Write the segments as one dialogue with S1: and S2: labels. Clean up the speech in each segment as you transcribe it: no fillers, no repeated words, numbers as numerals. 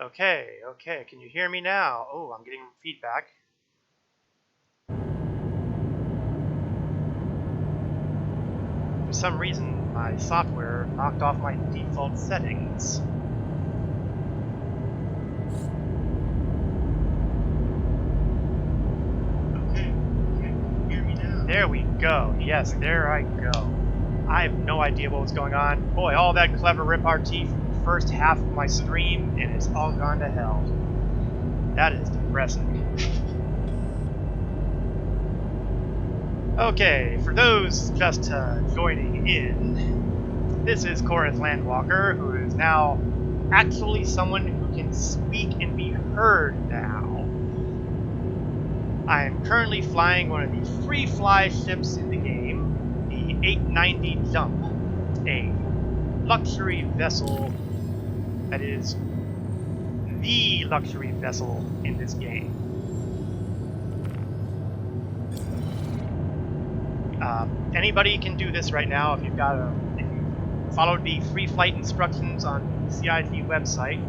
S1: Okay, okay, can you hear me now? Oh, I'm getting feedback. For some reason, my software knocked off my default settings. Okay, can you hear me now? There we go. Yes, there I go. I have no idea what was going on. Boy, all that clever repartee from the first half of my stream, and it's all gone to hell. That is depressing. Okay, for those just joining in, this is Corinth Landwalker, who is now actually someone who can speak and be heard now. I am currently flying one of the free fly ships in the game, the 890 Jump, a luxury vessel that is the luxury vessel in this game. Anybody can do this right now if you've followed the free flight instructions on the CIG website.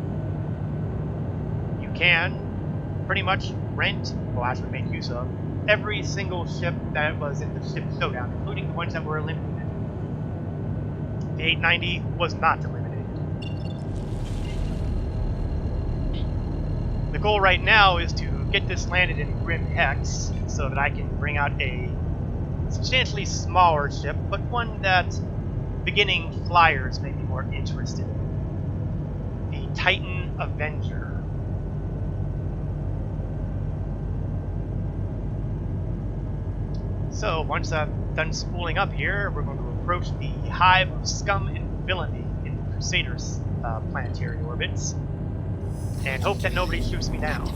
S1: You can pretty much rent, or actually make use of, every single ship that was in the ship showdown, including the ones that were eliminated. The 890 was not eliminated. The goal right now is to get this landed in Grim Hex so that I can bring out a substantially smaller ship, but one that beginning flyers may be more interested in. The Titan Avenger. So, once I'm done spooling up here, we're going to approach the hive of scum and villainy in the Crusaders' planetary orbits, and hope that nobody shoots me down.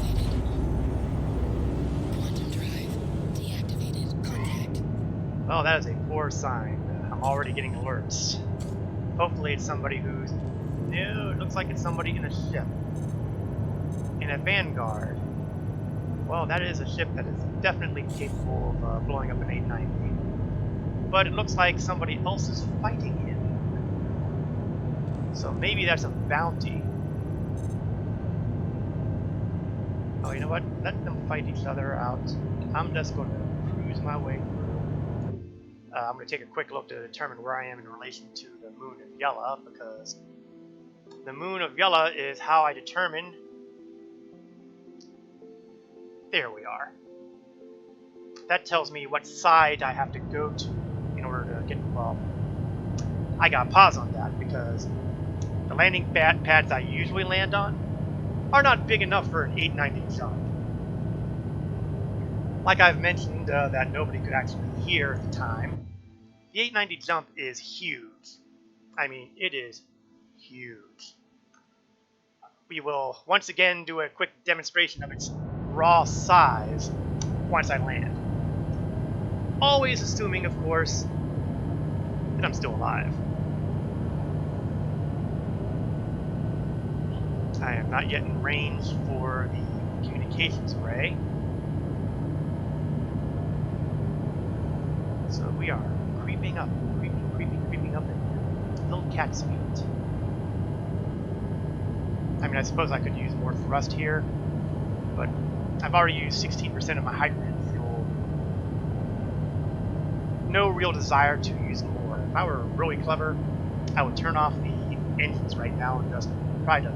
S1: Oh, that is a poor sign. I'm already getting alerts. Hopefully it's somebody who's... No, it looks like it's somebody in a ship. In a Vanguard. Well, that is a ship that is definitely capable of blowing up an 890. But it looks like somebody else is fighting him. So maybe that's a bounty. Oh, you know what? Let them fight each other out. I'm just going to cruise my way through. I'm going to take a quick look to determine where I am in relation to the Moon of Yella, because the Moon of Yella is how I determine... There we are. That tells me what side I have to go to in order to get... Well, I got to pause on that, because the landing pads I usually land on are not big enough for an 890 jump. Like I've mentioned that nobody could actually hear at the time, the 890 jump is huge. I mean, it is huge. We will once again do a quick demonstration of its raw size once I land. Always assuming, of course, that I'm still alive. I am not yet in range for the communications array. So we are creeping up, creeping up at little cat's feet. I mean, I suppose I could use more thrust here, but I've already used 16% of my hydrogen fuel. No real desire to use more. If I were really clever, I would turn off the engines right now and just try to...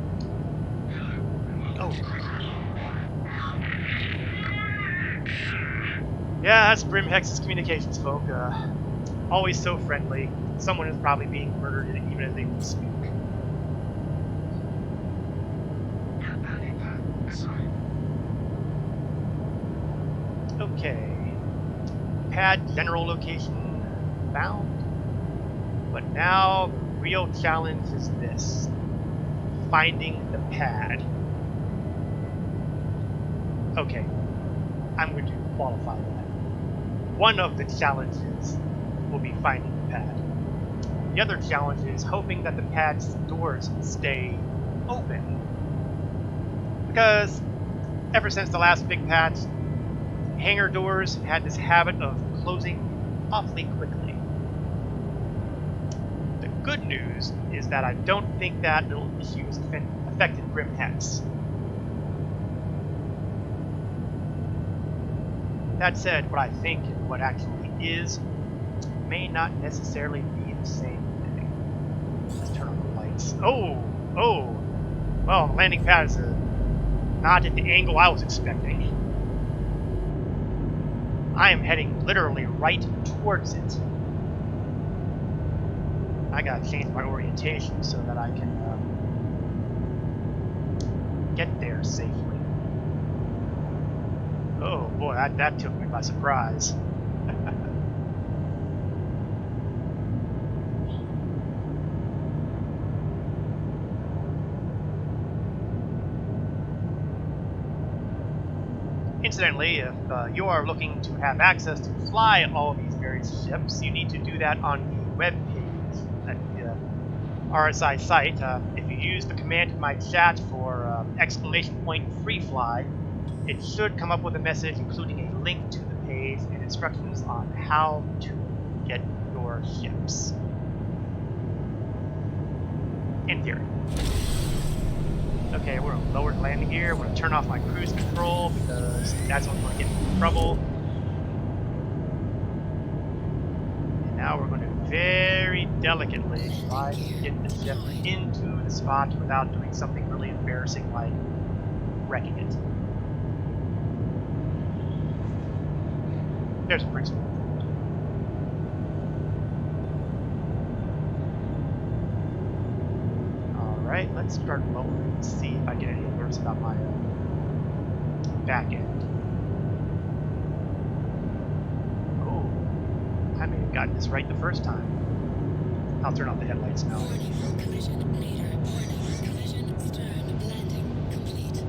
S1: Oh. Yeah, that's Grim Hex's communications, folk. Always so friendly. Someone is probably being murdered even as they speak. Okay. Pad general location found. But now the real challenge is this. Finding the pad. Okay. I'm going to qualify that. One of the challenges will be finding the pad. The other challenge is hoping that the pad's doors stay open. Because ever since the last big patch, hangar doors had this habit of closing awfully quickly. The good news is that I don't think that little issue is infected Grim Hex. That said, what I think and what actually is may not necessarily be the same thing. Let's turn on the lights. Oh! Well, the landing pad is not at the angle I was expecting. I am heading literally right towards it. I gotta change my orientation so that I can get there safely. Oh boy, that took me by surprise. Incidentally, if you are looking to have access to fly all of these various ships, you need to do that on the web page at the RSI site. If you use the command in my chat for !free fly, it should come up with a message including a link to the page and instructions on how to get your ships. In theory. Okay, we're in lowered landing gear. We're going to turn off my cruise control because that's only going to get me in trouble. And now we're going to very delicately try to get the ship into the spot without doing something really embarrassing like wrecking it. There's a cruise control. Alright, let's start lowering and see if I get any alerts about my back end. Oh, I may have gotten this right the first time. I'll turn off the headlights now.
S2: Collision leader. Collision stern landing complete.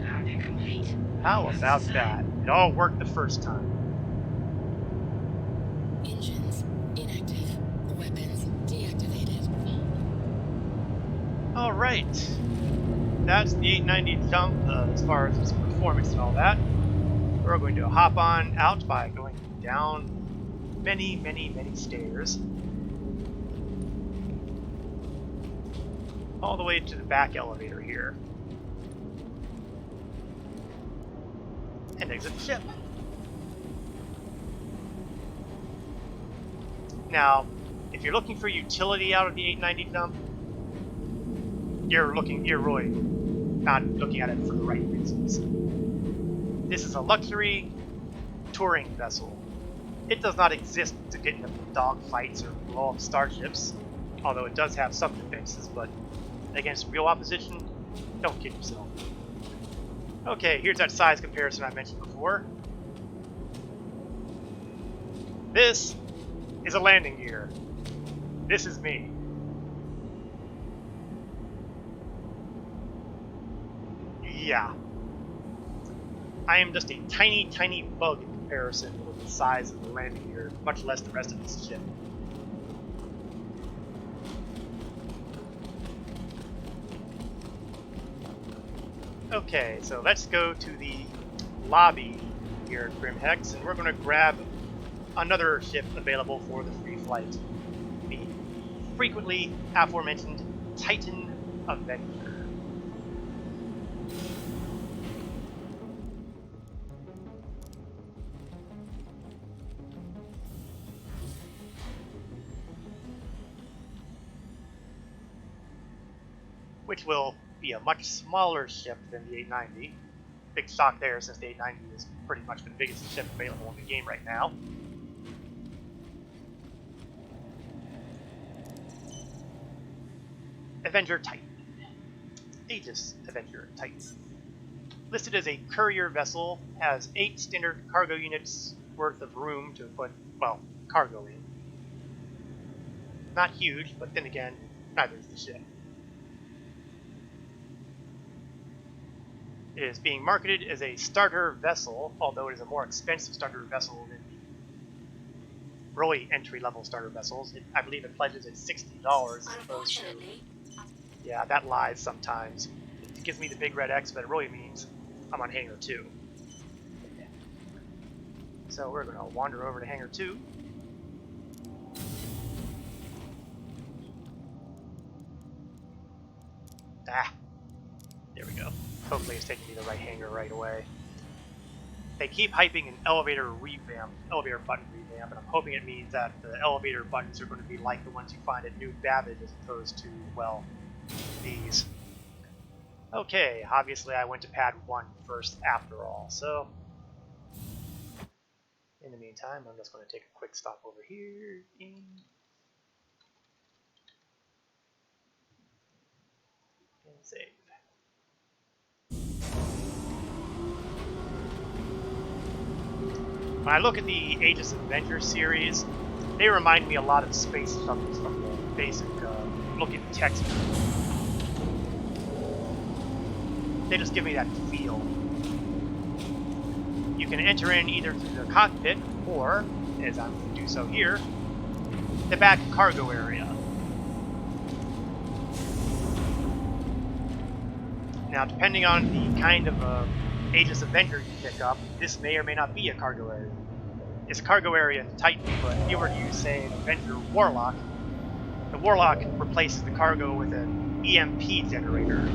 S2: Landing complete.
S1: How about that? It all worked the first time.
S2: Engines inactive. Weapons deactivated.
S1: Alright. That's the 890 jump as far as its performance and all that. We're going to hop on out by going down many stairs. All the way to the back elevator here. And exit the ship. Now, if you're looking for utility out of the 890 jump, you're really not looking at it for the right reasons. This is a luxury touring vessel. It does not exist to get into dog fights or blow up starships, although it does have some defenses, but against real opposition, don't kid yourself. Okay, here's that size comparison I mentioned before. This is a landing gear. This is me. Yeah. I am just a tiny bug in comparison with the size of the landing gear, much less the rest of this ship. Okay, so let's go to the lobby here at Grim Hex, and we're going to grab another ship available for the free flight. The frequently aforementioned Titan Avenger. Which will be a much smaller ship than the 890. Big shock there, since the 890 is pretty much the biggest ship available in the game right now. Avenger Titan. Aegis Avenger Titan. Listed as a courier vessel, has 8 standard cargo units worth of room to put, well, cargo in. Not huge, but then again, neither is the ship. It is being marketed as a starter vessel, although it is a more expensive starter vessel than the really entry-level starter vessels. I believe it pledges at $60 as opposed to... Yeah, that lies sometimes. It gives me the big red X, but it really means I'm on Hangar 2. So we're going to wander over to Hangar 2. Ah, there we go. Hopefully it's taking me to the right hangar right away. They keep hyping an elevator button revamp, and I'm hoping it means that the elevator buttons are going to be like the ones you find at New Babbage as opposed to, well, these. Okay, obviously I went to pad 1 first after all, so in the meantime, I'm just going to take a quick stop over here and save. When I look at the Aegis Avenger series, they remind me a lot of space shuttles from the basic looking text. They just give me that feel. You can enter in either through the cockpit or, as I'm going to do so here, the back cargo area. Now, depending on the kind of Aegis Avenger you pick up, this may or may not be a cargo area. It's a cargo area in the Titan, but if you were to use, say, an Avenger Warlock, the Warlock replaces the cargo with an EMP generator.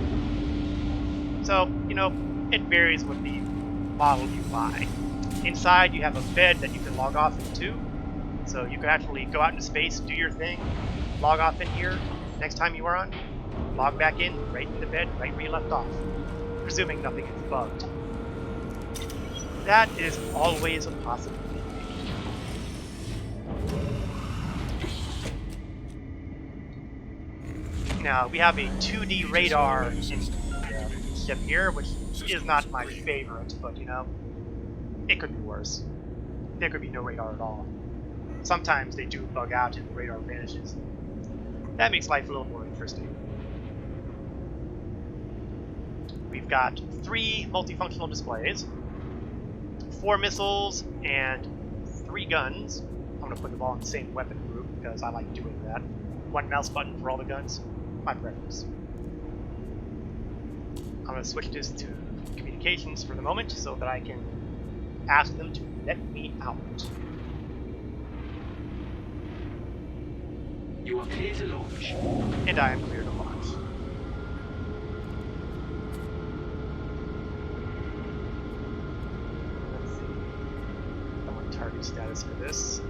S1: So, you know, it varies with the model you buy. Inside, you have a bed that you can log off into, so you can actually go out into space, do your thing, log off in here. Next time you are on, log back in, right in the bed, right where you left off, presuming nothing is bugged. That is always a possibility. Now, we have a 2D radar in the ship here, which is not my favorite, but, you know, it could be worse. There could be no radar at all. Sometimes they do bug out and the radar vanishes. That makes life a little more interesting. We've got 3 multifunctional displays, 4 missiles, and 3 guns. I'm going to put them all in the same weapon group because I like doing that. 1 mouse button for all the guns. My preference. I'm going to switch this to communications for the moment so that I can ask them to let me out.
S3: You are clear to launch.
S1: And I am clear to launch. Let's see. I want target status for this.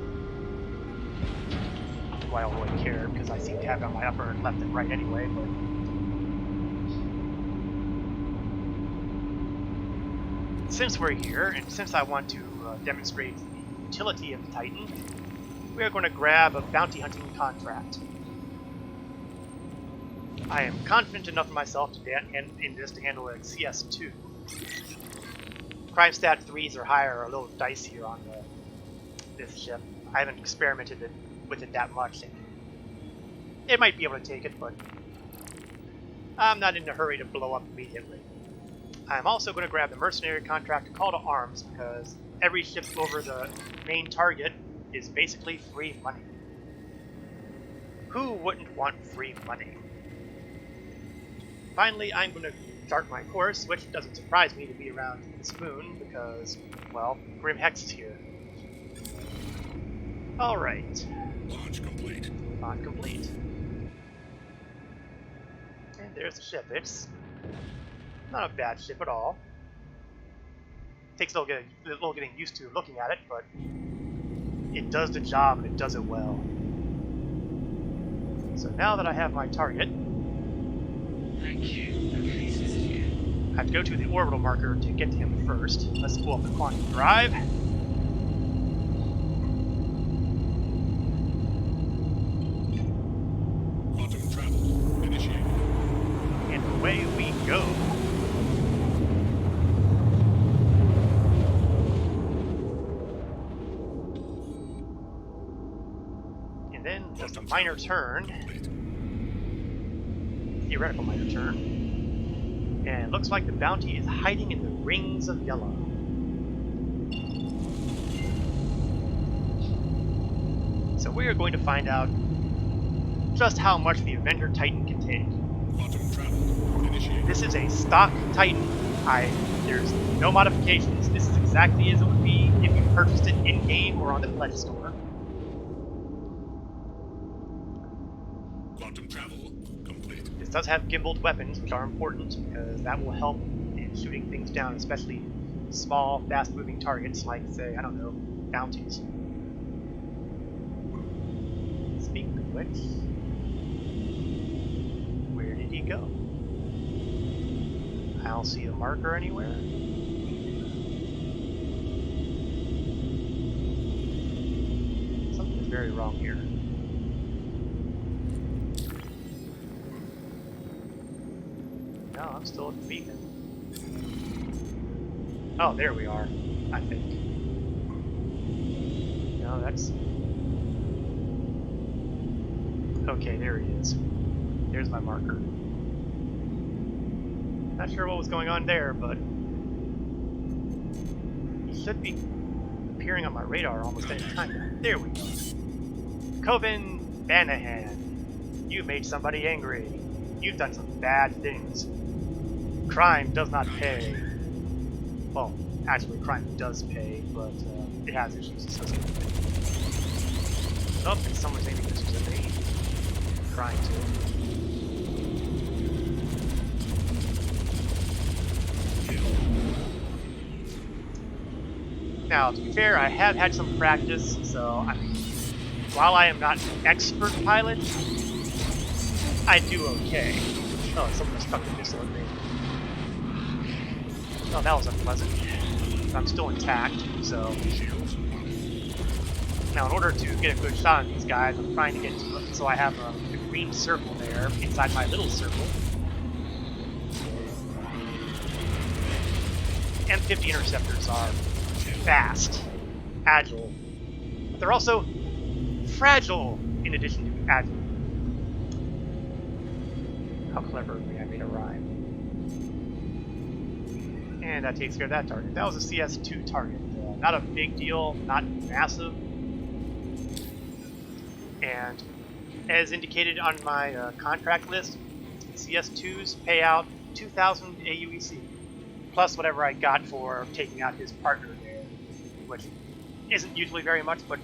S1: Well, I don't really care because I seem to have it on my upper and left and right anyway, but since we're here, and since I want to demonstrate the utility of the Titan, we are going to grab a bounty hunting contract. I am confident enough in myself in this to handle a CS2. Crime stat 3s or higher are a little dicier on this ship. I haven't experimented with it that much. It might be able to take it, but I'm not in a hurry to blow up immediately. I'm also going to grab the mercenary contract Call to Arms because every ship over the main target is basically free money. Who wouldn't want free money? Finally, I'm going to start my course, which doesn't surprise me to be around this moon because, well, Grim Hex is here. Alright.
S3: Launch complete.
S1: Launch complete. And there's the ship. It's not a bad ship at all. Takes a little getting used to looking at it, but it does the job and it does it well. So now that I have my target,
S3: Thank you. Please visit you.
S1: I have to go to the orbital marker to get to him first. Let's pull up the quantum drive.
S3: Quantum travel initiated.
S1: And away we go. And then just a minor turn. Theoretical minor turn. And it looks like the bounty is hiding in the rings of yellow. So we are going to find out just how much the Avenger Titan can take.
S3: Quantum travel initiated.
S1: This is a stock Titan. There's no modifications. This is exactly as it would be if you purchased it in-game or on the Pledge Store.
S3: Quantum travel complete.
S1: This does have gimbaled weapons, which are important because that will help in shooting things down, especially small, fast-moving targets like, say, I don't know, bounties. Speaking of which, where did he go? I don't see a marker anywhere. Something is very wrong here. No, I'm still at the beacon. Oh, there we are, I think. No, that's... Okay, there he is. There's my marker. Not sure what was going on there, but... he should be appearing on my radar almost any time. There we go. Coven Banahan. You made somebody angry. You've done some bad things. Crime does not pay. Well, actually, crime does pay, but it has issues associated with it. Oh, and someone's aiming this at me. Trying to. Now, to be fair, I have had some practice, so while I am not an expert pilot, I do okay. Oh, someone stuck a missile at me. Oh, that was unpleasant. I'm still intact, so... Now, in order to get a good shot on these guys, I'm trying to get to them, so I have a green circle there inside my little circle. M50 interceptors are fast, agile, but they're also fragile in addition to agile. How clever of me, I made a rhyme. And that takes care of that target. That was a CS2 target. Not a big deal, not massive. And as indicated on my contract list, CS2s pay out 2,000 AUEC, plus whatever I got for taking out his partner there, which isn't usually very much, but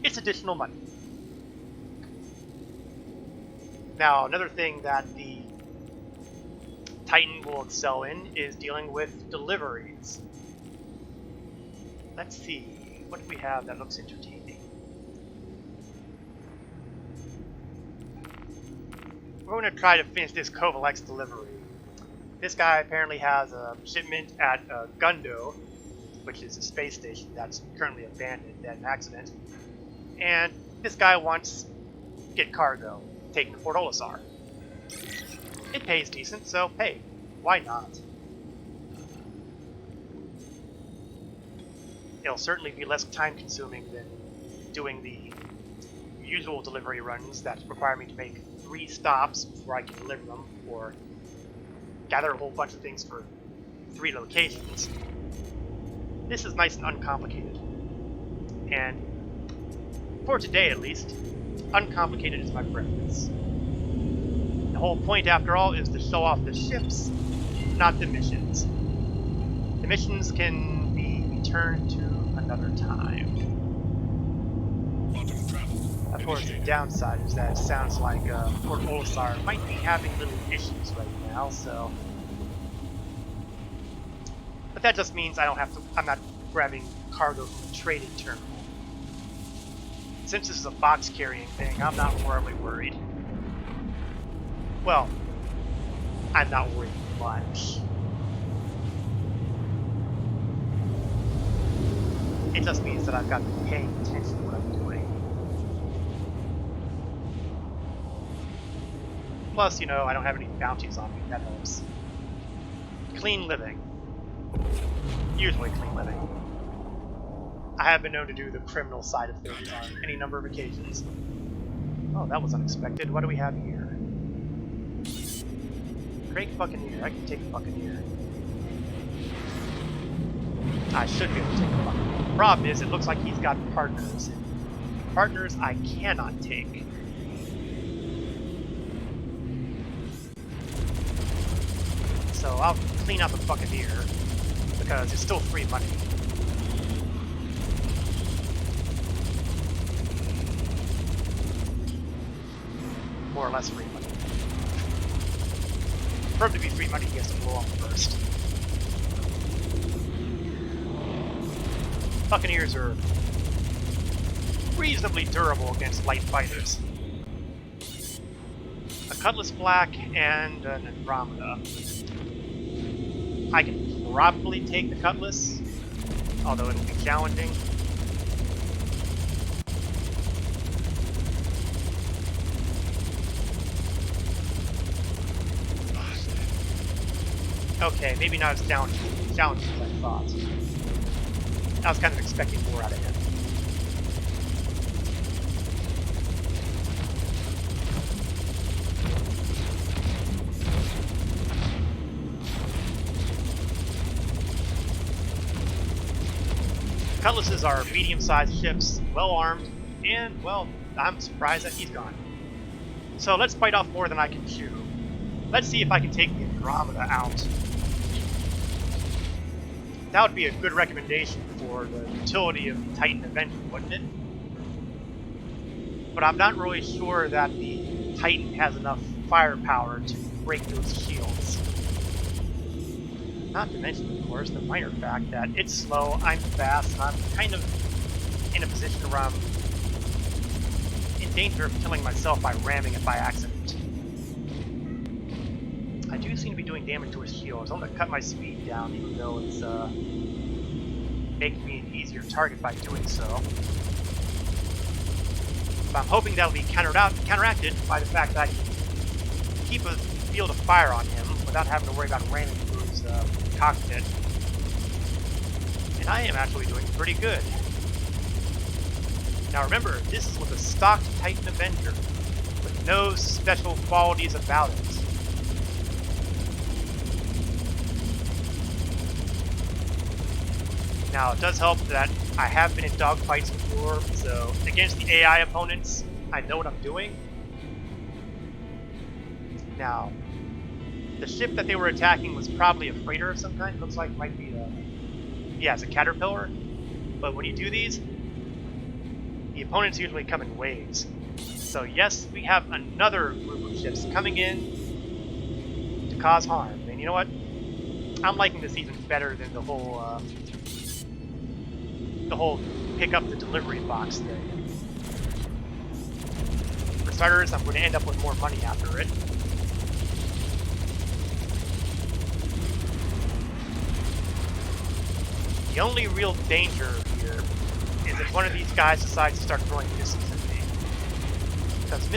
S1: it's additional money. Now, another thing that the Titan will excel in is dealing with deliveries. Let's see, what do we have that looks entertaining? We're going to try to finish this Kovalex delivery. This guy apparently has a shipment at Gundo, which is a space station that's currently abandoned at an accident. And this guy wants to get cargo, taken to Fort Olisar. It pays decent, so hey, why not? It'll certainly be less time consuming than doing the usual delivery runs that require me to make 3 stops before I can deliver them, or gather a whole bunch of things for 3 locations. This is nice and uncomplicated. And for today at least, uncomplicated is my preference. The whole point, after all, is to show off the ships, not the missions. The missions can be returned to another time. Of course, the downside is that it sounds like Fort Olisar might be having little issues right now, so... But that just means I'm not grabbing cargo from the trading terminal. Since this is a box carrying thing, I'm not horribly worried. Well, I'm not worried much. It just means that I've got to be paying attention to what I'm doing. Plus, you know, I don't have any bounties on me, that helps. Clean living. Usually clean living. I have been known to do the criminal side of things on any number of occasions. Oh, that was unexpected. What do we have here? Great Buccaneer. I can take a Buccaneer. I should be able to take a Buccaneer. The problem is, it looks like he's got partners. Partners I cannot take. So I'll clean out the Buccaneer, because it's still free money. More or less free money. For him to be free money, he has to blow up first. Buccaneers are reasonably durable against light fighters. A Cutlass Black and an Andromeda. I can probably take the Cutlass, although it'll be challenging. Okay, maybe not as challenging as I thought. I was kind of expecting more out of him. Cutlasses are medium-sized ships, well-armed, and, well, I'm surprised that he's gone. So let's bite off more than I can chew. Let's see if I can take the Andromeda out. That would be a good recommendation for the utility of the Titan Avenger, wouldn't it? But I'm not really sure that the Titan has enough firepower to break those shields. Not to mention, of course, the minor fact that it's slow, I'm fast, and I'm kind of in a position where I'm in danger of killing myself by ramming it by accident. I do seem to be doing damage to his shields. I'm going to cut my speed down, even though it's making me an easier target by doing so. But I'm hoping that'll be counteracted by the fact that I can keep a field of fire on him without having to worry about ramming through his cockpit. And I am actually doing pretty good. Now remember, this is with a stock Titan Avenger, with no special qualities about it. Now, it does help that I have been in dogfights before, so against the AI opponents, I know what I'm doing. Now, the ship that they were attacking was probably a freighter of some kind. It looks like it might be yeah, it's a Caterpillar. But when you do these, the opponents usually come in waves. So yes, we have another group of ships coming in to cause harm. And you know what? I'm liking this even better than the whole pick up the delivery box thing. For starters, I'm going to end up with more money after it. The only real danger here is if one of these guys decides to start throwing missiles at me. Because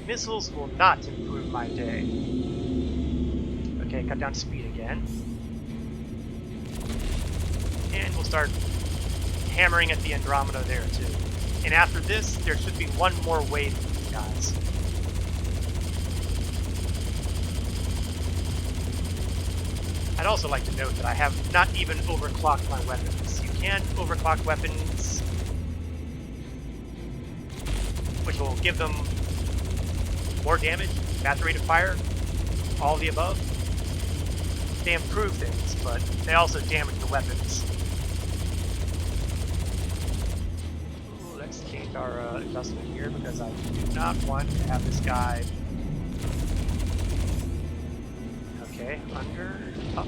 S1: missiles will not improve my day. Okay, cut down speed again. And we'll start hammering at the Andromeda there too. And after this, there should be one more wave of these guys. I'd also like to note that I have not even overclocked my weapons. You can overclock weapons, which will give them more damage, faster rate of fire, all of the above. They improve things, but they also damage the weapons. Ooh, let's change our adjustment here because I do not want to have this guy. Okay, under, up.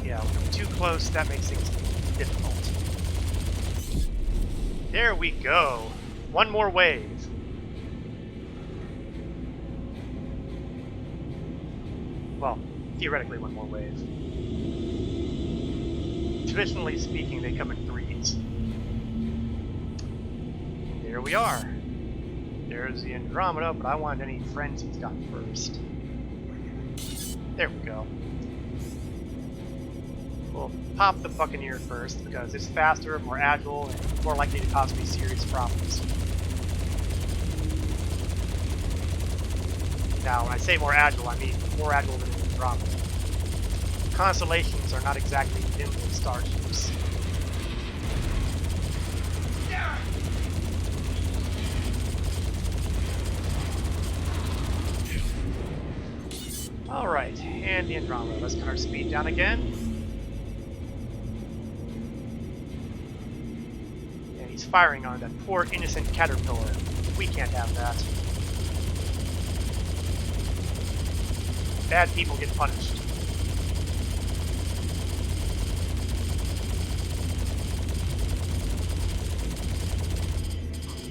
S1: Yeah, when I'm too close, that makes things difficult. There we go. One more wave. Well, theoretically one more wave. Traditionally speaking, they come in threes. There we are. There's the Andromeda, but I want any friends he's got first. There we go. We'll pop the Buccaneer first because it's faster, more agile, and more likely to cause me serious problems. Now, when I say more agile, I mean more agile than the Andromeda. Constellations are not exactly nimble starships. Alright, and the Andromeda. Let's cut our speed down again. he's firing on that poor innocent caterpillar. We can't have that. Bad people get punished.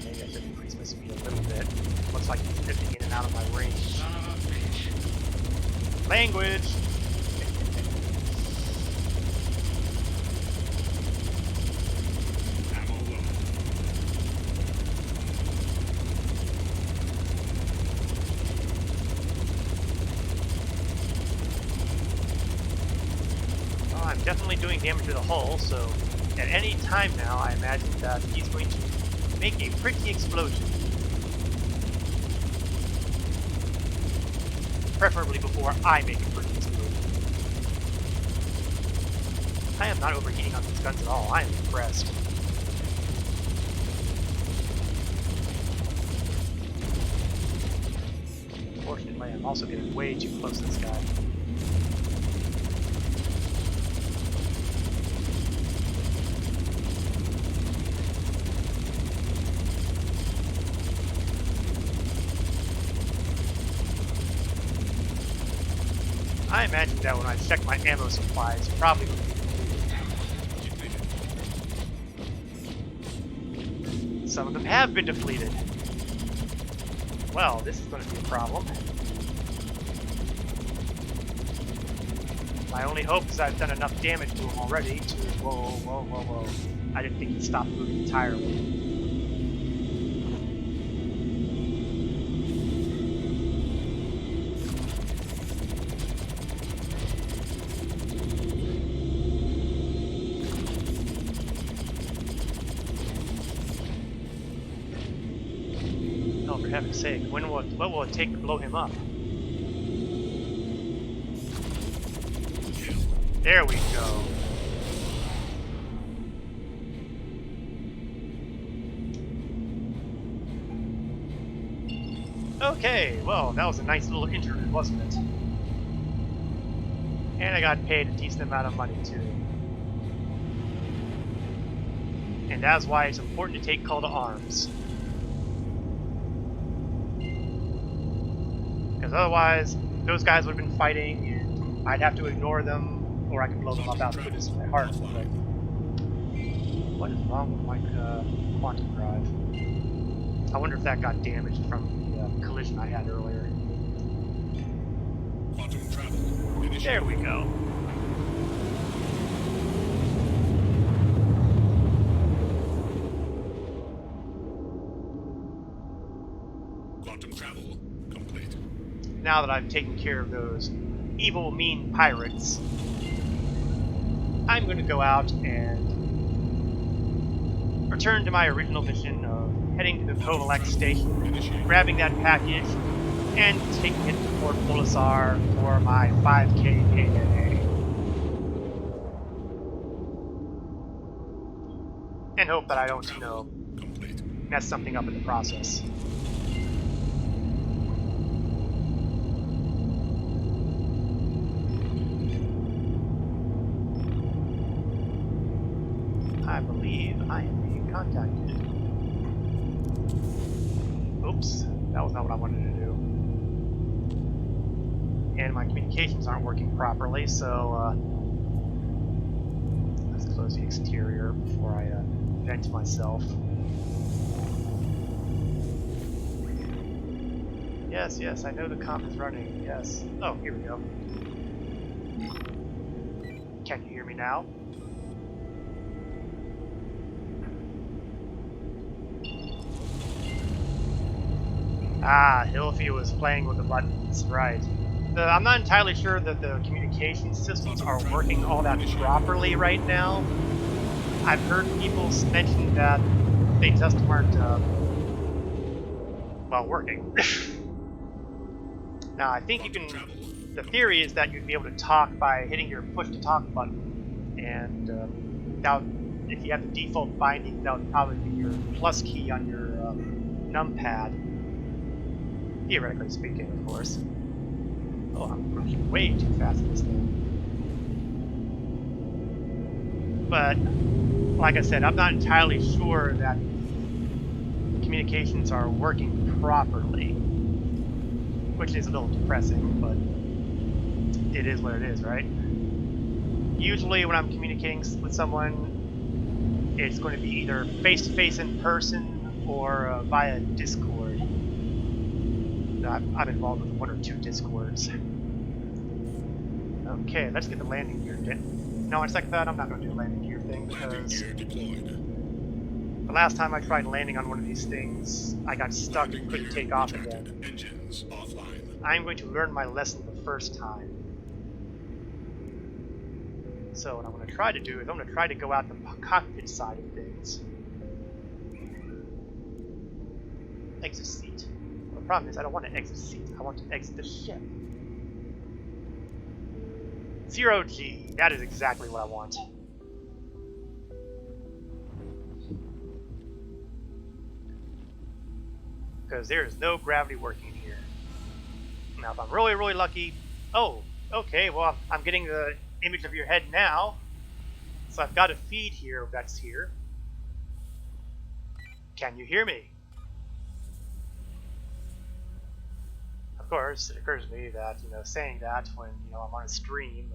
S1: Maybe I should increase my speed a little bit. Looks like he's drifting in and out of my range.
S3: Son of a bitch.
S1: Language!
S3: Ammo low.
S1: Well, I'm definitely doing damage to the hull, so at any time now, I imagine that he's going to make a pretty explosion. Preferably before I make a pretty explosion. I am not overheating on these guns at all. I am impressed. Unfortunately, I'm also getting way too close to this guy. I imagine that when I check my ammo supply, it's probably going to be depleted. Some of them have been depleted. Well, this is going to be a problem. My only hope is I've done enough damage to him already to... Whoa, whoa, whoa, whoa. I didn't think he'd stop moving entirely. Oh, for heaven's sake, what will it take to blow him up? There we go. Okay, well, that was a nice little interlude, wasn't it? And I got paid a decent amount of money, too. And that's why it's important to take call to arms. Because otherwise, those guys would have been fighting, and I'd have to ignore them, or I could blow them up out of the goodness of my heart. But what is wrong with my quantum drive? I wonder if that got damaged from the collision I had earlier.
S3: Quantum travel.
S1: There we go.
S3: Quantum travel complete.
S1: Now that I've taken care of those evil, mean pirates, I'm going to go out and return to my original mission of heading to the Kovalek station, grabbing that package, and taking it to Port Polisar for my 5K payday. And hope that I don't, you know,
S3: Complete.
S1: mess something up in the process. I believe I am being contacted. Oops, that was not what I wanted to do. And my communications aren't working properly, so let's close the exterior before I vent myself. Yes, yes, I know the comm is running, yes. Oh, here we go. Can you hear me now? Ah, Hilfi was playing with the buttons, right. I'm not entirely sure that the communication systems are working all that properly right now. I've heard people mention that they just weren't, well, working. Now, I think you can... The theory is that you'd be able to talk by hitting your push-to-talk button, and if you have the default binding, that would probably be your plus key on your numpad. Theoretically speaking, of course. Oh, I'm cruising way too fast in this thing. But like I said, I'm not entirely sure that communications are working properly, which is a little depressing, but it is what it is, right? Usually when I'm communicating with someone, it's going to be either face-to-face in person or via Discord. I'm involved with 1 or 2 Discords. Okay, let's get the landing gear. No, it's like that. I'm not going to do the landing gear thing because the last time I tried landing on one of these things, I got stuck and couldn't take off again.
S4: Engines offline.
S1: I'm going to learn my lesson the first time. So what I'm going to try to do is I'm going to try to go out the cockpit side of things. Exit seat. Well, the problem is I don't want to exit seat. I want to exit the ship. 0G. That is exactly what I want. Because there is no gravity working here. Now, if I'm really, really lucky... Oh, okay, well, I'm getting the image of your head now. So I've got a feed here that's here. Can you hear me? Of course, it occurs to me that, saying that when, I'm on a stream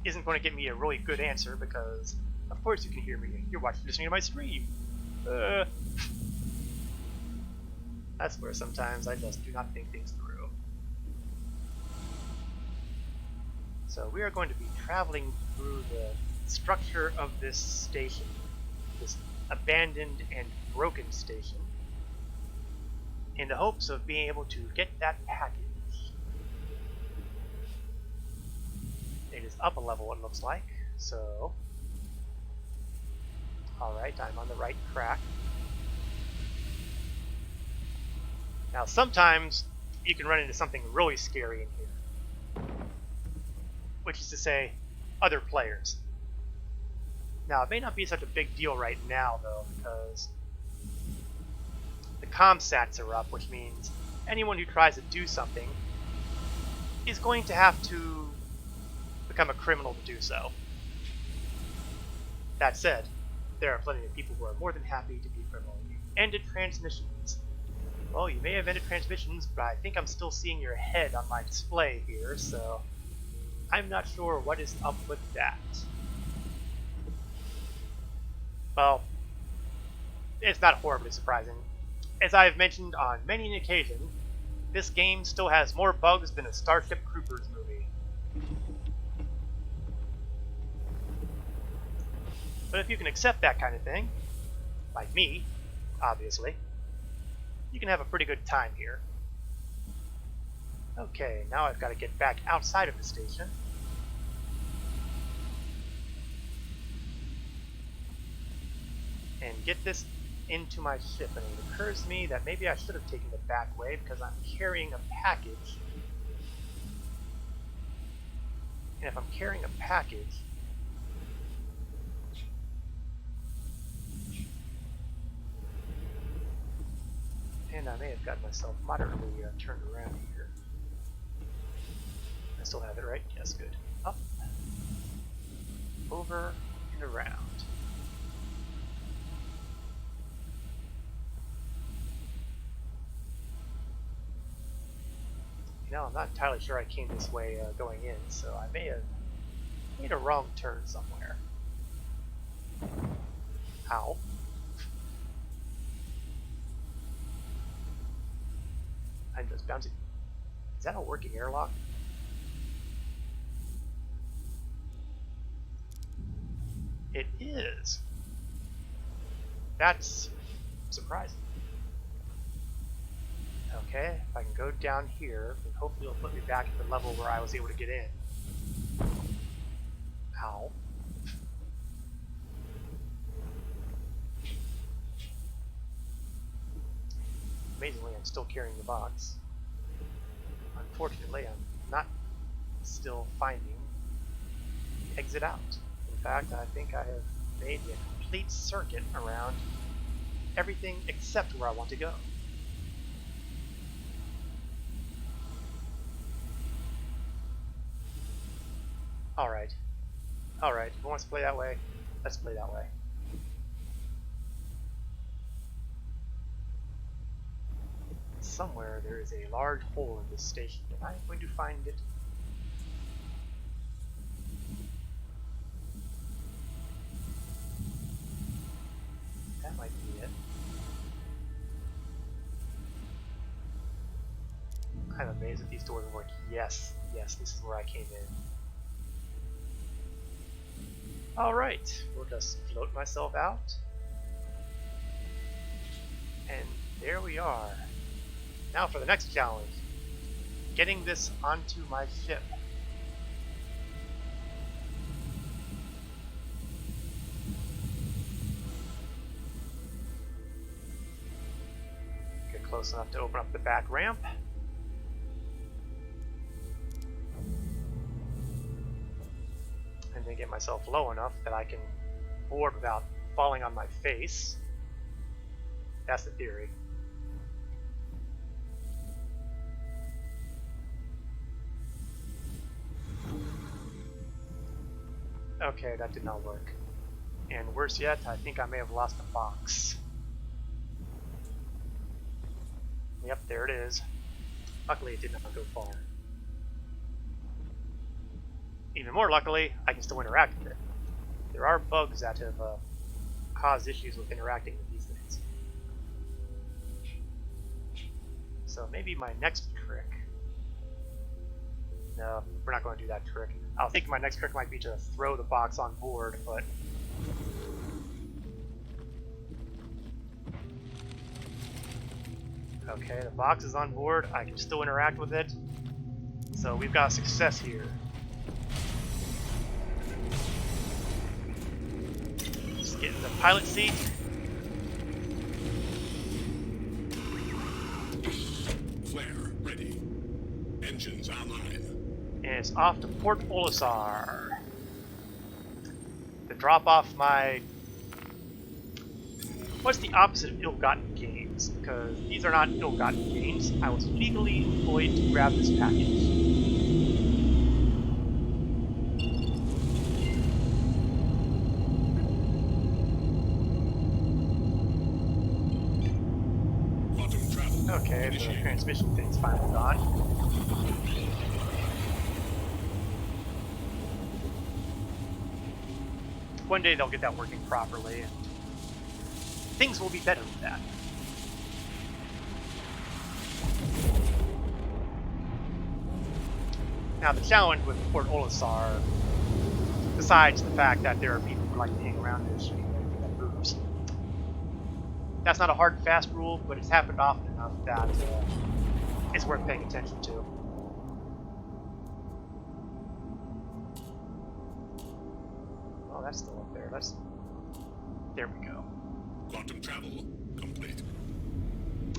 S1: isn't going to get me a really good answer because, of course you can hear me. You're listening to my stream. That's where sometimes I just do not think things through. So we are going to be traveling through the structure of this station, this abandoned and broken station, in the hopes of being able to get that package. It is up a level, it looks like, so... Alright, I'm on the right track. Now, sometimes you can run into something really scary in here. Which is to say, other players. Now, it may not be such a big deal right now, though, because the comsats are up, which means anyone who tries to do something is going to have to become a criminal to do so. That said, there are plenty of people who are more than happy to be criminal. Ended transmissions. Well, you may have ended transmissions, but I think I'm still seeing your head on my display here, so I'm not sure what is up with that. Well, it's not horribly surprising. As I've mentioned on many an occasion, this game still has more bugs than a Starship Troopers movie. But if you can accept that kind of thing, like me, obviously, you can have a pretty good time here. Okay, now I've got to get back outside of the station. And get this into my ship. And it occurs to me that maybe I should have taken the back way because I'm carrying a package. And if I'm carrying a package, and I may have gotten myself moderately turned around here. I still have it, right? Yes, good. Up, over, and around. I'm not entirely sure I came this way going in, so I may have made a wrong turn somewhere. Ow. I'm just bouncing. Is that a working airlock? It is. That's surprising. Okay, if I can go down here, then hopefully it'll put me back at the level where I was able to get in. Ow. Amazingly, I'm still carrying the box. Unfortunately, I'm not still finding the exit out. In fact, I think I have made a complete circuit around everything except where I want to go. Alright. Alright, if it wants to play that way, let's play that way. somewhere there is a large hole in this station, and I'm going to find it. That might be it. I'm amazed that these doors work. Yes, yes, this is where I came in. Alright, we'll just float myself out. And there we are. Now for the next challenge. Getting this onto my ship. Get close enough to open up the back ramp. And then get myself low enough that I can board without falling on my face. That's the theory. Okay, that did not work. And worse yet, I think I may have lost the box. Yep, there it is. Luckily, it did not go far. Even more luckily, I can still interact with it. There are bugs that have caused issues with interacting with these things. So maybe my next trick... No, we're not going to do that trick. I think my next trick might be to throw the box on board, but... Okay, the box is on board. I can still interact with it. So we've got success here. Just get in the pilot seat.
S4: Flare ready. Engines online.
S1: And it's off to Port Olisar to drop off my... What's the opposite of ill-gotten gains? Because these are not ill-gotten gains. I was legally employed to grab this package.
S4: Quantum travel.
S1: Okay, the
S4: Initiated.
S1: transmission thing's finally gone. One day they'll get that working properly, and things will be better with that. Now the challenge with Port Olisar, besides the fact that there are people who like to hang around there shooting everything that moves, that's not a hard and fast rule, but it's happened often enough that it's worth paying attention to. Oh, that's still up there. There we go.
S4: Quantum travel complete.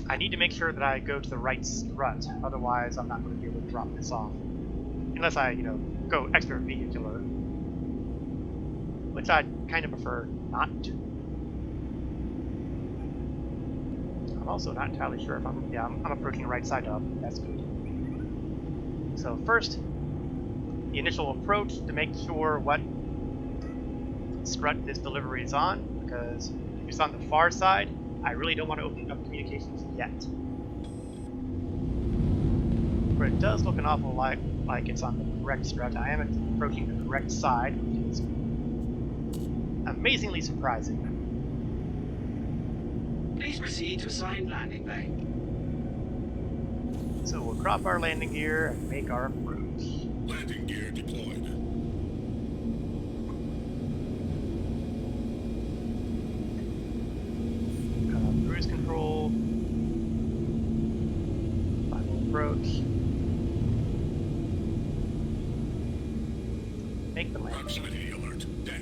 S1: I need to make sure that I go to the right strut, otherwise I'm not going to be able to drop this off. Unless I, go extra vehicular. Which I'd kind of prefer not to. I'm also not entirely sure if I'm approaching right side up. That's good. So first, the initial approach to make sure what strut this delivery is on, because if it's on the far side, I really don't want to open up communications yet. But it does look an awful lot like it's on the correct strut. I am approaching the correct side, which is amazingly surprising.
S3: Please proceed to assigned landing bay.
S1: So we'll crop our landing gear and make our approach.
S4: Landing gear deployed.
S1: Cruise control. Final approach. Make the landing.
S4: Proximity alert. Deck.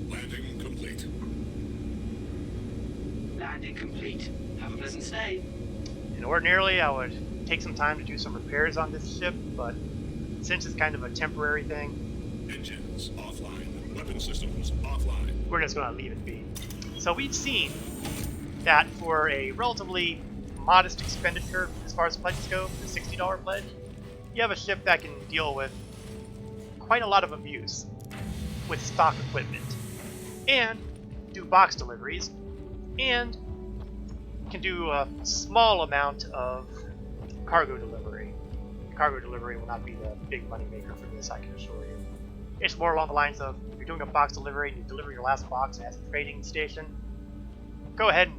S4: Landing complete.
S3: Landing complete. Have a pleasant stay.
S1: And ordinarily I would take some time to do some repairs on this ship, but since it's kind of a temporary thing,
S4: Engines offline. Weapon systems offline.
S1: we're just going to leave it be. So we've seen that for a relatively modest expenditure as far as pledges go, the $60 pledge, you have a ship that can deal with quite a lot of abuse with stock equipment, and do box deliveries, and can do a small amount of cargo delivery. Cargo delivery will not be the big money maker for this, I can assure you. It's more along the lines of, if you're doing a box delivery and you deliver your last box and it has a trading station, go ahead and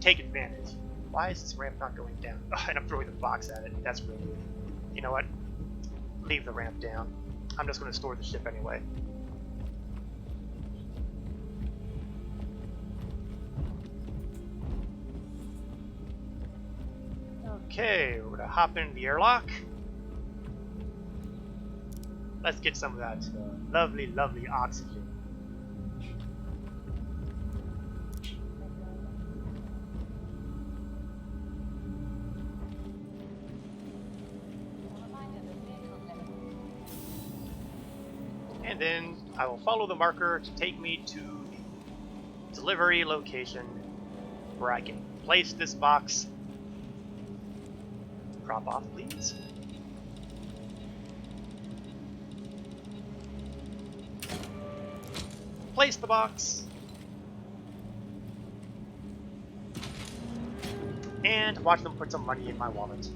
S1: take advantage. Why is this ramp not going down? Oh, and I'm throwing the box at it. That's rude. You know what? Leave the ramp down. I'm just going to store the ship anyway. Okay, we're going to hop into the airlock. Let's get some of that lovely, lovely oxygen. And then I will follow the marker to take me to the delivery location where I can place this box. Drop off, please. Place the box. And watch them put some money in my wallet.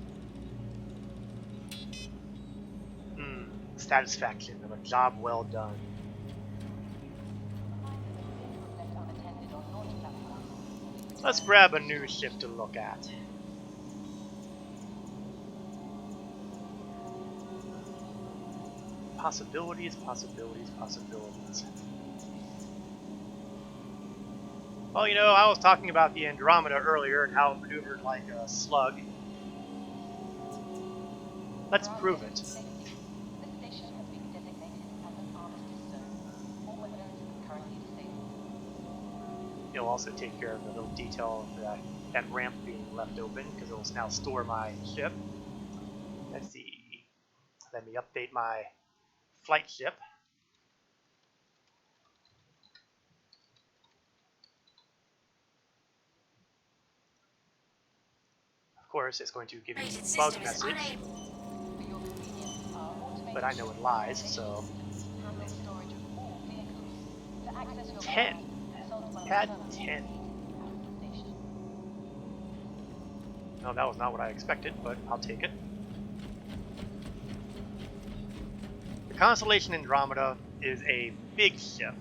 S1: Satisfaction of a job well done. Let's grab a new ship to look at. Possibilities, possibilities, possibilities. Well, you know, I was talking about the Andromeda earlier and how it maneuvered like a slug. Let's prove it. It'll also take care of the little detail of that ramp being left open, because it will now store my ship. Let's see. Let me update my flight ship. Of course, it's going to give you a bug message, but I know it lies, so 10. Pad 10. No, that was not what I expected, but I'll take it. The Constellation Andromeda is a big ship.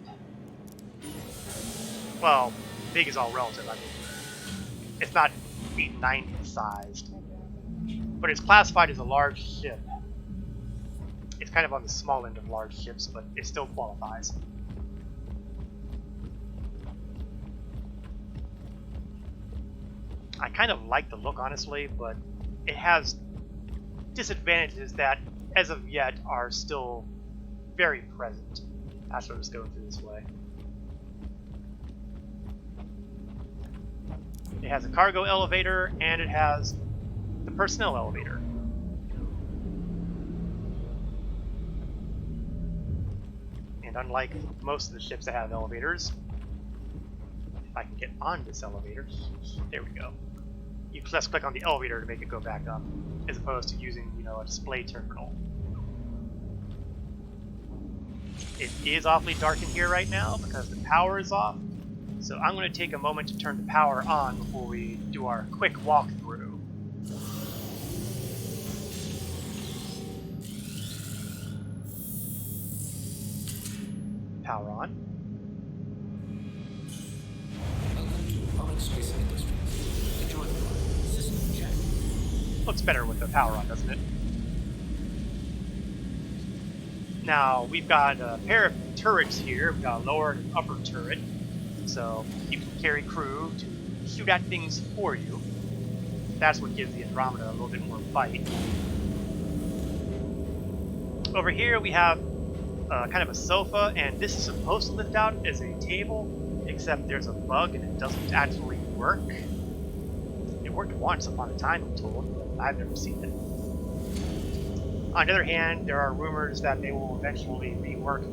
S1: Well, big is all relative. I mean, it's not 890 sized, but it's classified as a large ship. It's kind of on the small end of large ships, but it still qualifies. I kind of like the look, honestly, but it has disadvantages that, as of yet, are still very present. That's what I'm just going through this way. It has a cargo elevator, and it has the personnel elevator. And unlike most of the ships that have elevators, if I can get on this elevator, there we go. You just click on the elevator to make it go back up, as opposed to using, you know, a display terminal. It is awfully dark in here right now because the power is off, so I'm going to take a moment to turn the power on before we do our quick walkthrough. Power on.
S3: Space Industries. Enjoy the ride. System check.
S1: Looks better with the power on, doesn't it? Now, we've got a pair of turrets here. We've got a lower and an upper turret. So you can carry crew to shoot at things for you. That's what gives the Andromeda a little bit more bite. Over here we have kind of a sofa, and this is supposed to lift out as a table, except there's a bug and it doesn't actually work. It worked once upon a time, I'm told, but I've never seen it. On the other hand, there are rumors that they will eventually rework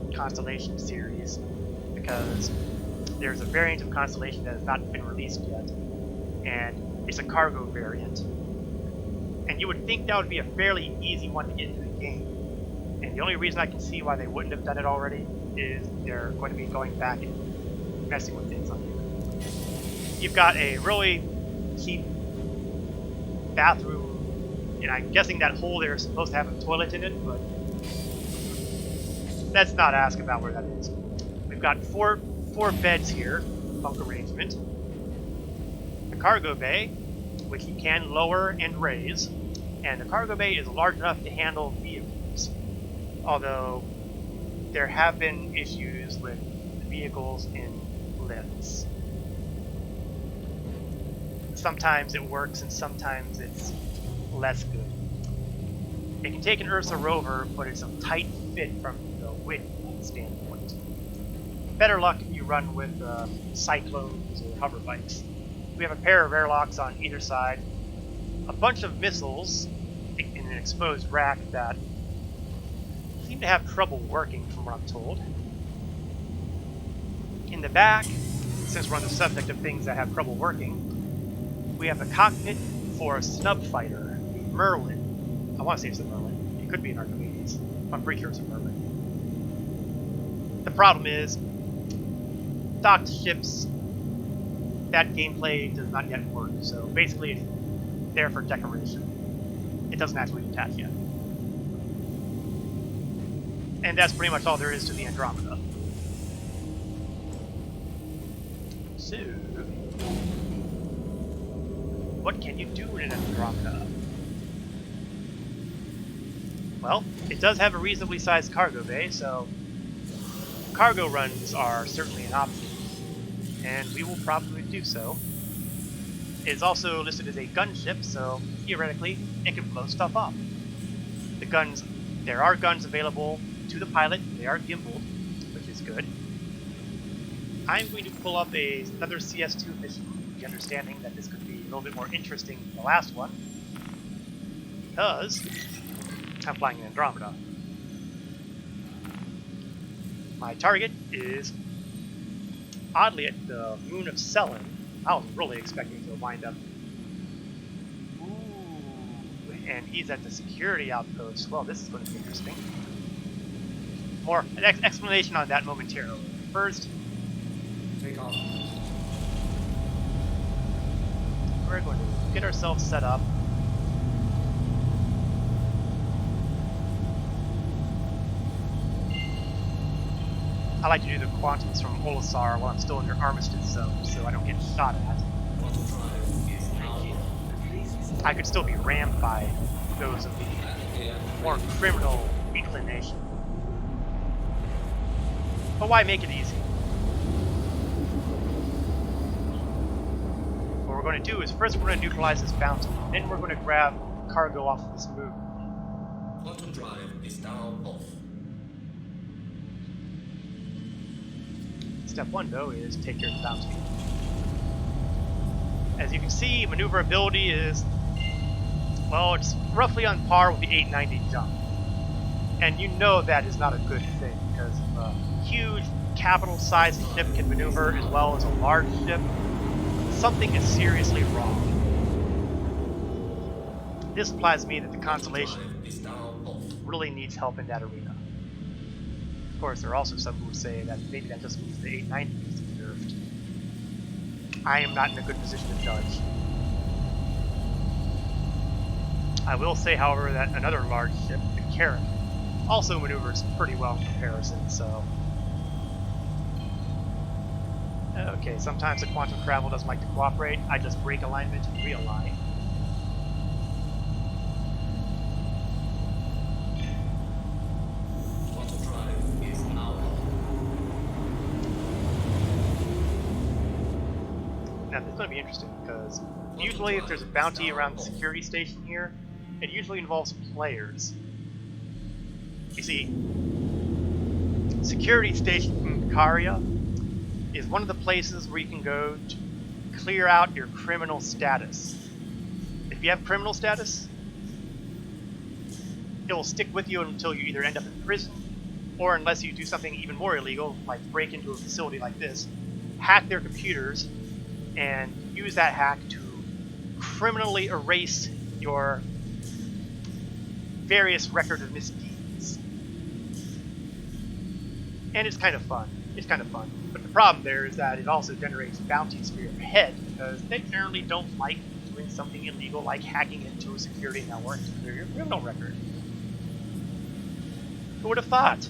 S1: the Constellation series, because there's a variant of Constellation that has not been released yet, and it's a cargo variant. And you would think that would be a fairly easy one to get into the game. And the only reason I can see why they wouldn't have done it already is they're going to be going back and messing with things on here. You've got a really cheap bathroom, and I'm guessing that hole there is supposed to have a toilet in it, but let's not ask about where that is. We've got four beds here, bunk arrangement. The cargo bay, which you can lower and raise, and the cargo bay is large enough to handle vehicles. Although there have been issues with vehicles in lifts. Sometimes it works and sometimes it's less good. It can take an Ursa rover, but it's a tight fit from the width standpoint. Better luck if you run with cyclones or hover bikes. We have a pair of airlocks on either side, a bunch of missiles in an exposed rack that seem to have trouble working from what I'm told. In the back, since we're on the subject of things that have trouble working, we have the cockpit for a snub fighter, the Merlin. I want to say it's the Merlin. It could be an Archimedes. I'm pretty sure it's a Merlin. The problem is, docked ships, that gameplay does not yet work, so basically it's there for decoration. It doesn't actually detach yet. And that's pretty much all there is to the Andromeda. So, what can you do in an Andromeda? Well, it does have a reasonably sized cargo bay, so cargo runs are certainly an option, and we will probably do so. It is also listed as a gunship, so theoretically it can blow stuff up. The guns, there are guns available to the pilot. They are gimbaled, which is good. I'm going to pull up another CS2 mission, with the understanding that this could be a little bit more interesting than the last one, because I'm flying an Andromeda. My target is oddly at the moon of Selin. I was really expecting to wind up. Ooh, and he's at the security outpost. Well, this is going to be interesting. More explanation on that momentarily. First,
S3: Take off.
S1: we're going to get ourselves set up. I like to do the quantums from Olisar while I'm still in their armistice zone, so I don't get shot at.
S3: Auto drive is now off. Please visit
S1: I could still be rammed by those of the more criminal inclination. But why make it easy? What we're going to do is first we're going to neutralize this bounty, then we're going to grab cargo off of this moon.
S3: Auto drive is now off.
S1: Step one, though, is take care of the bounty. As you can see, maneuverability is, well, it's roughly on par with the 890 jump. And you know that is not a good thing, because a huge capital-sized ship can maneuver as well as a large ship. Something is seriously wrong. This implies to me that the Constellation
S3: Is now off.
S1: really needs help in that arena. Of course, there are also some who say that maybe that just means the 890 needs to be nerfed. I am not in a good position to judge. I will say, however, that another large ship, the Carrack, also maneuvers pretty well in comparison, so... Okay, sometimes the quantum travel doesn't like to cooperate. I just break alignment and realign.
S3: Auto drive is now off.
S1: Now, this is going to be interesting, because usually if there's a bounty around the security station here, it usually involves players. You see, security station in Caria is one of the places where you can go to clear out your criminal status. If you have criminal status, it will stick with you until you either end up in prison, or unless you do something even more illegal, like break into a facility like this, hack their computers, and use that hack to criminally erase your various record of misdeeds. And it's kind of fun. It's kind of fun. But the problem there is that it also generates bounties for your head, because they generally don't like doing something illegal like hacking into a security network to clear your criminal record. Who would have thought?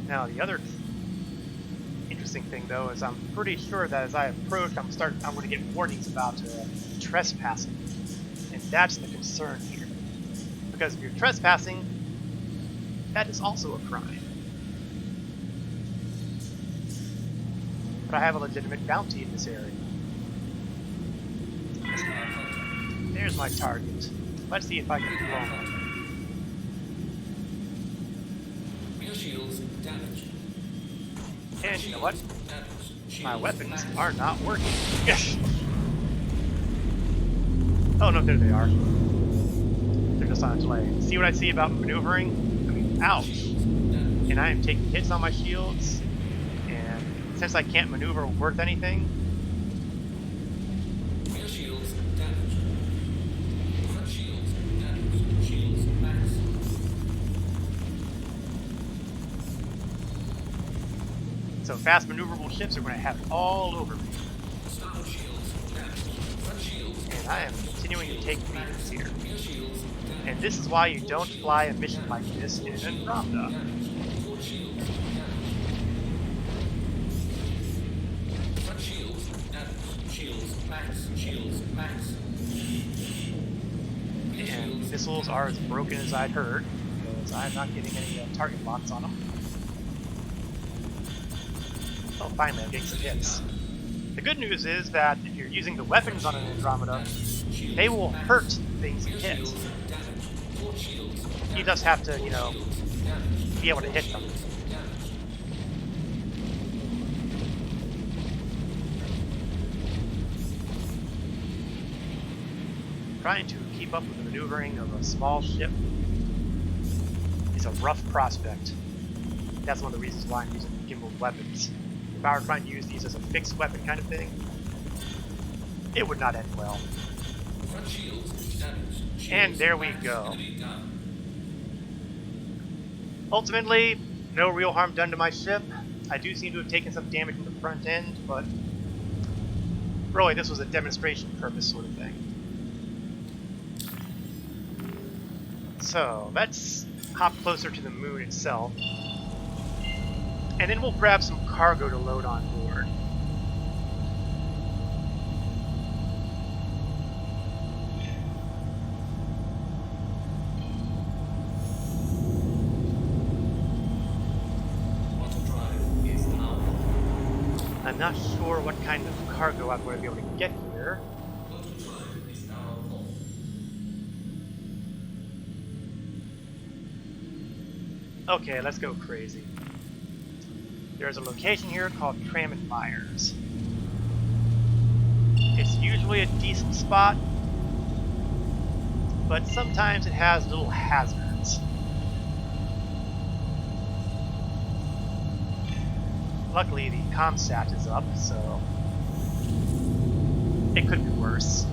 S1: Now the other interesting thing though is I'm pretty sure that as I approach I'm going to get warnings about trespassing, and that's the concern here, because if you're trespassing, that is also a crime. But I have a legitimate bounty in this area. There's my target. Let's see if I can blow him.
S3: Rear shields damaged.
S1: And you know what?
S3: Damaged.
S1: My
S3: Shields
S1: weapons
S3: maxed.
S1: are not working. Yes. Oh no, there they are. They're just on a delay. See what I see about maneuvering? I mean, ouch.
S3: Shields damaged.
S1: And I am taking hits on my shields. And since I can't maneuver worth anything,
S3: Rear shields damaged. Front shields damaged. Shields maxed.
S1: so fast maneuverable ships are going to have it all over me.
S3: Starboard shields damaged. Front shields
S1: And I am continuing to take beatings here.
S3: rear shields damaged.
S1: And this is why you don't fly a mission like this in Andromeda.
S3: Damaged. Port shields damaged. Front shields damaged. Shields max. Shields max. Rear
S1: And
S3: shields
S1: missiles are as broken as I'd heard, because I'm not getting any target locks on them. Oh, finally, I'm getting some hits. The good news is that if you're using the weapons on an Andromeda, they will hurt things you hit. You just have to, you know, be able to hit them. Trying to keep up with the maneuvering of a small ship is a rough prospect. That's one of the reasons why I'm using gimbaled weapons. If I were trying to use these as a fixed weapon kind of thing, it would not end well. And there we go. Ultimately, no real harm done to my ship. I do seem to have taken some damage in the front end, but really this was a demonstration purpose sort of thing. So let's hop closer to the moon itself, and then we'll grab some cargo to load on board. I'm not sure what kind of cargo I'm going to be able to get here. Okay, let's go crazy. There's a location here called Tram and Myers. It's usually a decent spot, but sometimes it has little hazards. Luckily, the ComSat is up, so it could be worse.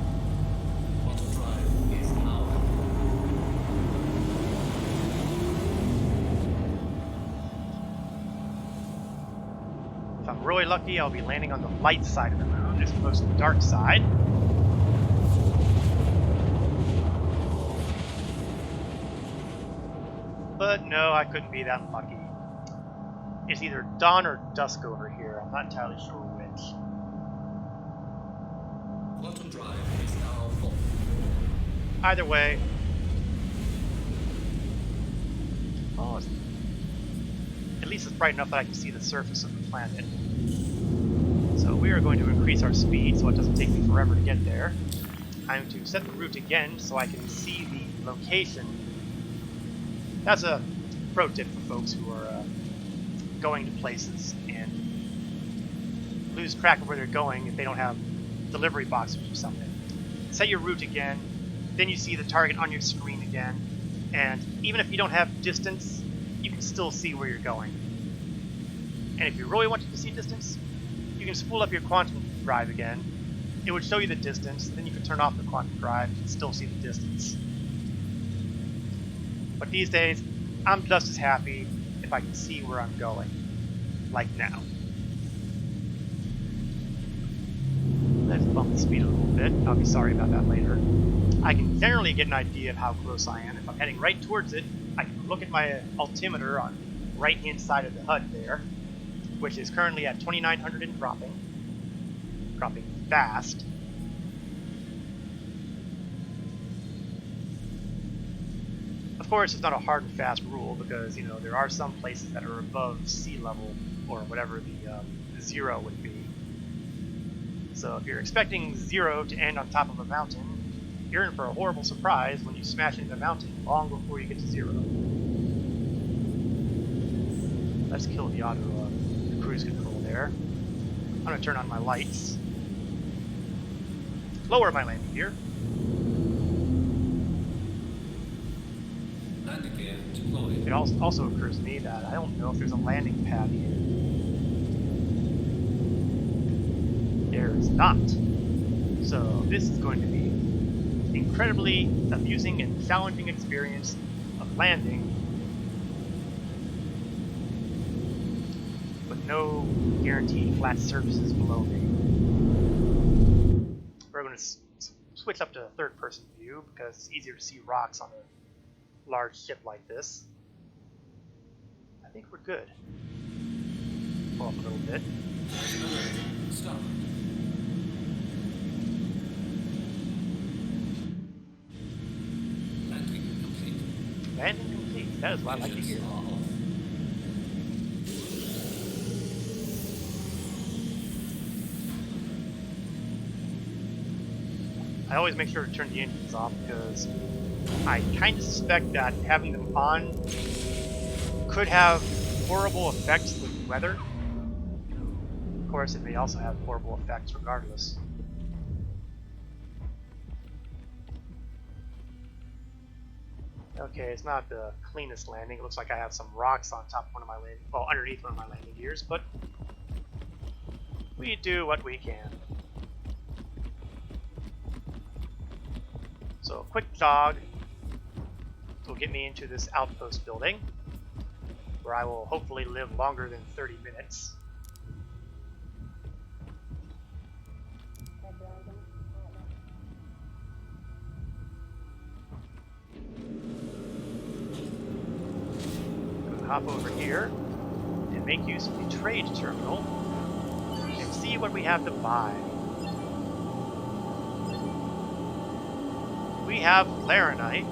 S1: If I'm really lucky, I'll be landing on the light side of the moon as opposed to the dark side. But no, I couldn't be that lucky. It's either dawn or dusk over here. I'm not entirely sure which.
S3: Quantum drive is now full.
S1: Either way. Oh, at least it's bright enough that I can see the surface of the planet. So we are going to increase our speed so it doesn't take me forever to get there. I'm to set the route again so I can see the location. That's a pro tip for folks who are going to places and lose track of where they're going if they don't have delivery boxes or something. Set your route again, then you see the target on your screen again, and even if you don't have distance, you can still see where you're going. And if you really wanted to see distance, you can spool up your quantum drive again. It would show you the distance, then you can turn off the quantum drive and still see the distance. But these days, I'm just as happy if I can see where I'm going, like now. Let's bump the speed a little bit. I'll be sorry about that later. I can generally get an idea of how close I am. If I'm heading right towards it, I can look at my altimeter on the right-hand side of the HUD there, which is currently at 2,900 and dropping. Dropping fast. Of course, it's not a hard and fast rule because, you know, there are some places that are above sea level or whatever the zero would be. So if you're expecting zero to end on top of a mountain, you're in for a horrible surprise when you smash into the mountain long before you get to zero. Let's kill the auto cruise control there. I'm going to turn on my lights. Lower my landing gear.
S3: Landing gear deployed.
S1: It also occurs to me that I don't know if there's a landing pad here. There is not. So this is going to be an incredibly amusing and challenging experience of landing with no guaranteed flat surfaces below me. We're going to switch up to third person view because it's easier to see rocks on a large ship like this. I think we're good. Pull up a little bit.
S3: Stop. Landing complete.
S1: Landing complete. That is what I like to hear.
S3: Engines are off.
S1: I always make sure to turn the engines off because I kind of suspect that having them on could have horrible effects with weather. Of course, it may also have horrible effects regardless. Okay, it's not the cleanest landing. It looks like I have some rocks on top of one of my landing, well, underneath one of my landing gears, but we do what we can. So a quick jog will get me into this outpost building, where I will hopefully live longer than 30 minutes. Go hop over here and make use of the trade terminal and see what we have to buy. We have Laranite,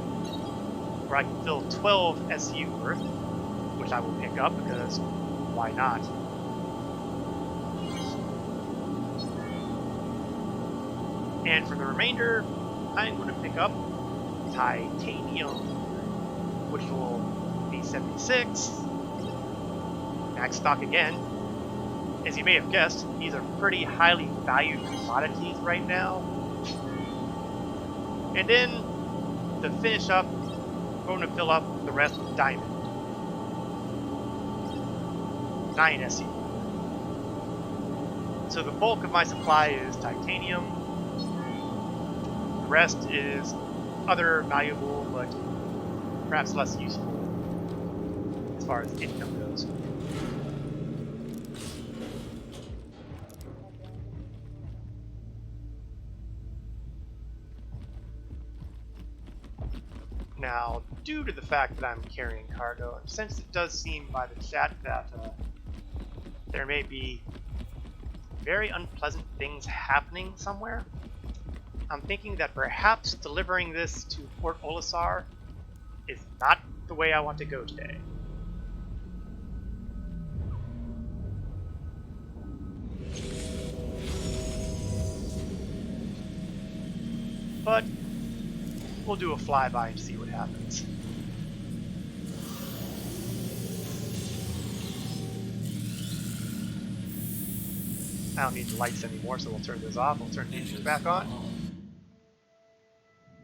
S1: where I can fill 12 SU worth, which I will pick up because why not? And for the remainder, I'm going to pick up Titanium, which will be 76. Max stock again. As you may have guessed, these are pretty highly valued commodities right now. And then, to finish up, I'm going to fill up the rest with diamond. 9 SE. So the bulk of my supply is titanium. The rest is other valuable, but perhaps less useful as far as income goes. Now, due to the fact that I'm carrying cargo, and since it does seem by the chat that there may be very unpleasant things happening somewhere, I'm thinking that perhaps delivering this to Port Olisar is not the way I want to go today. But we'll do a flyby and see what happens. I don't need the lights anymore, so we'll turn those off. We'll turn the engines back on.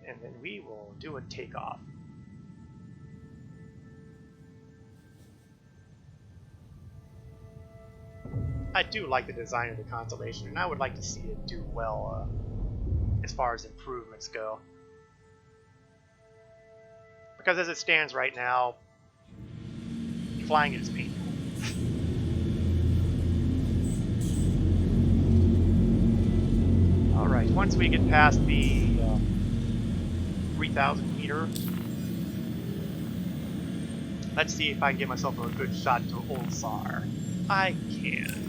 S1: And then we will do a takeoff. I do like the design of the Constellation, and I would like to see it do well as far as improvements go. Because as it stands right now, flying is painful. Alright, once we get past the 3,000 meter, let's see if I can get myself a good shot to Ulsar. I can.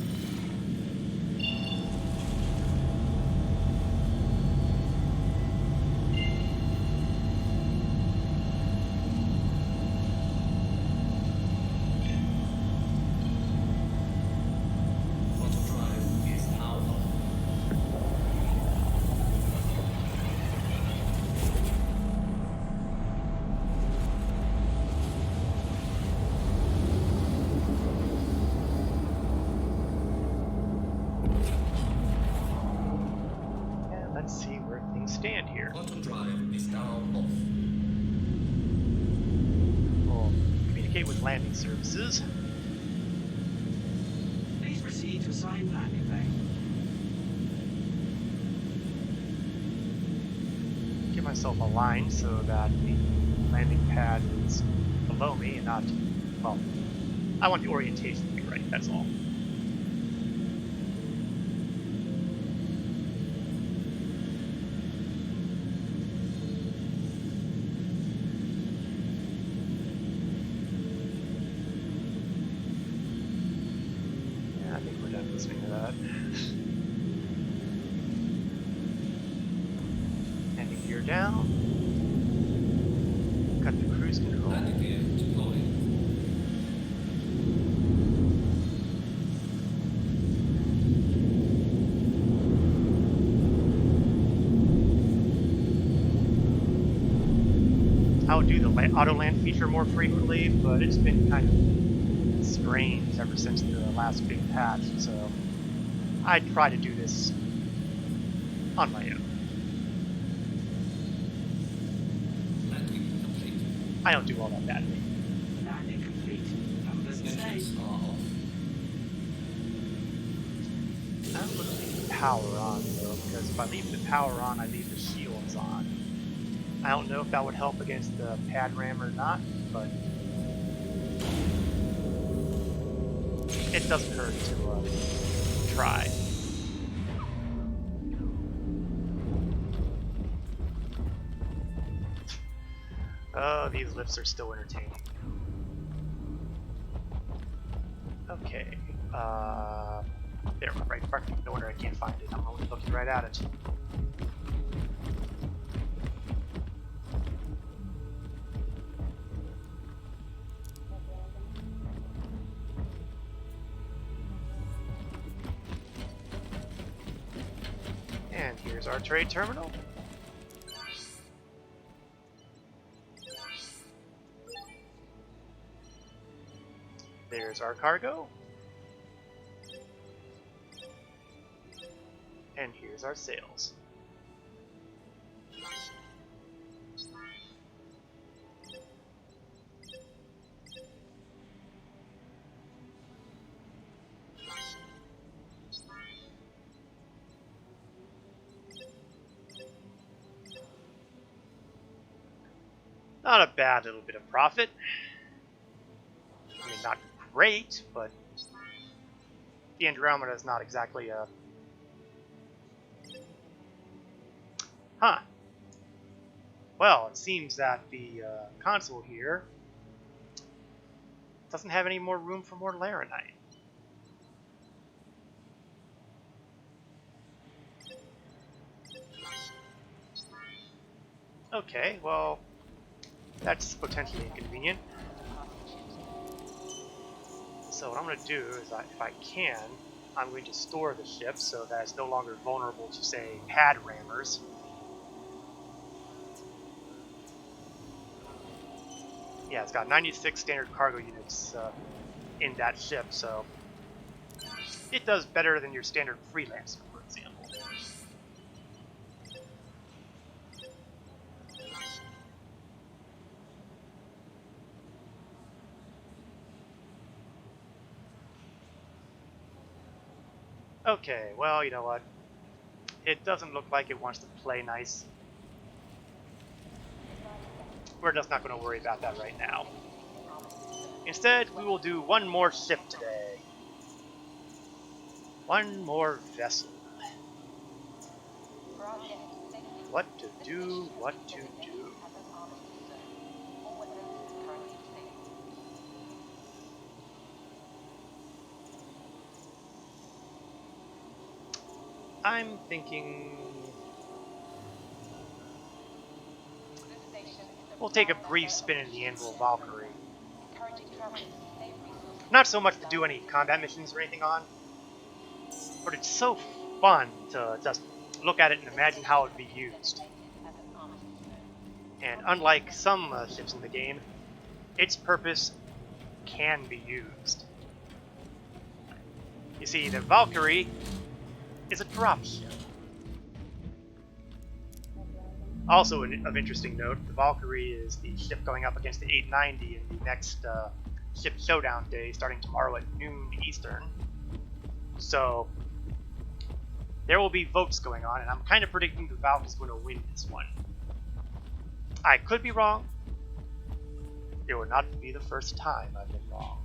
S3: Throttle drive is now off.
S1: And let's see where things stand here.
S3: Throttle drive is now off.
S1: We'll communicate with landing services.
S5: Please proceed to assigned landing bay.
S1: Get myself aligned so that the landing pad is below me and not, well, I want the orientation to be right, that's all. Yeah, I think we're done listening to that. Landing gear down. Cut the cruise control.
S3: Landing gear deployed.
S1: I would do the auto land feature more frequently, but it's been kind of strange ever since the last big patch, so I try to do this on my own.
S3: Landing complete.
S1: I don't do all that badly.
S5: Landing complete. Have a pleasant stay.
S3: Engines are off.
S1: I'm going to leave the power on though, because if I leave the power on, I leave the shields on. I don't know if that would help against the pad ram or not, but it doesn't hurt to try. Oh, these lifts are still entertaining. Okay, there, right in front of me. No wonder I can't find it. I'm only looking right at it. And here's our trade terminal. There's our cargo. And here's our sales. Not a bad little bit of profit. I mean, not great, but the Andromeda is not exactly a... Huh. Well, it seems that the console here doesn't have any more room for more Laranite. Okay, well, that's potentially inconvenient. So what I'm going to do is, if I can, I'm going to store the ship so that it's no longer vulnerable to, say, pad rammers. Yeah, it's got 96 standard cargo units in that ship, so it does better than your standard Freelancer, for example. Okay, well, you know what? It doesn't look like it wants to play nice. we're just not going to worry about that right now. Instead, we will do one more ship today. One more vessel. What to do, what to do. I'm thinking we'll take a brief spin in the Anvil Valkyrie. Not so much to do any combat missions or anything on, but it's so fun to just look at it and imagine how it would be used. And unlike some ships in the game, its purpose can be used. You see, the Valkyrie is a dropship. Also of interesting note, the Valkyrie is the ship going up against the 890 in the next ship showdown day starting tomorrow at noon Eastern. So there will be votes going on, and I'm kind of predicting the Valk is going to win this one. I could be wrong. It would not be the first time I've been wrong.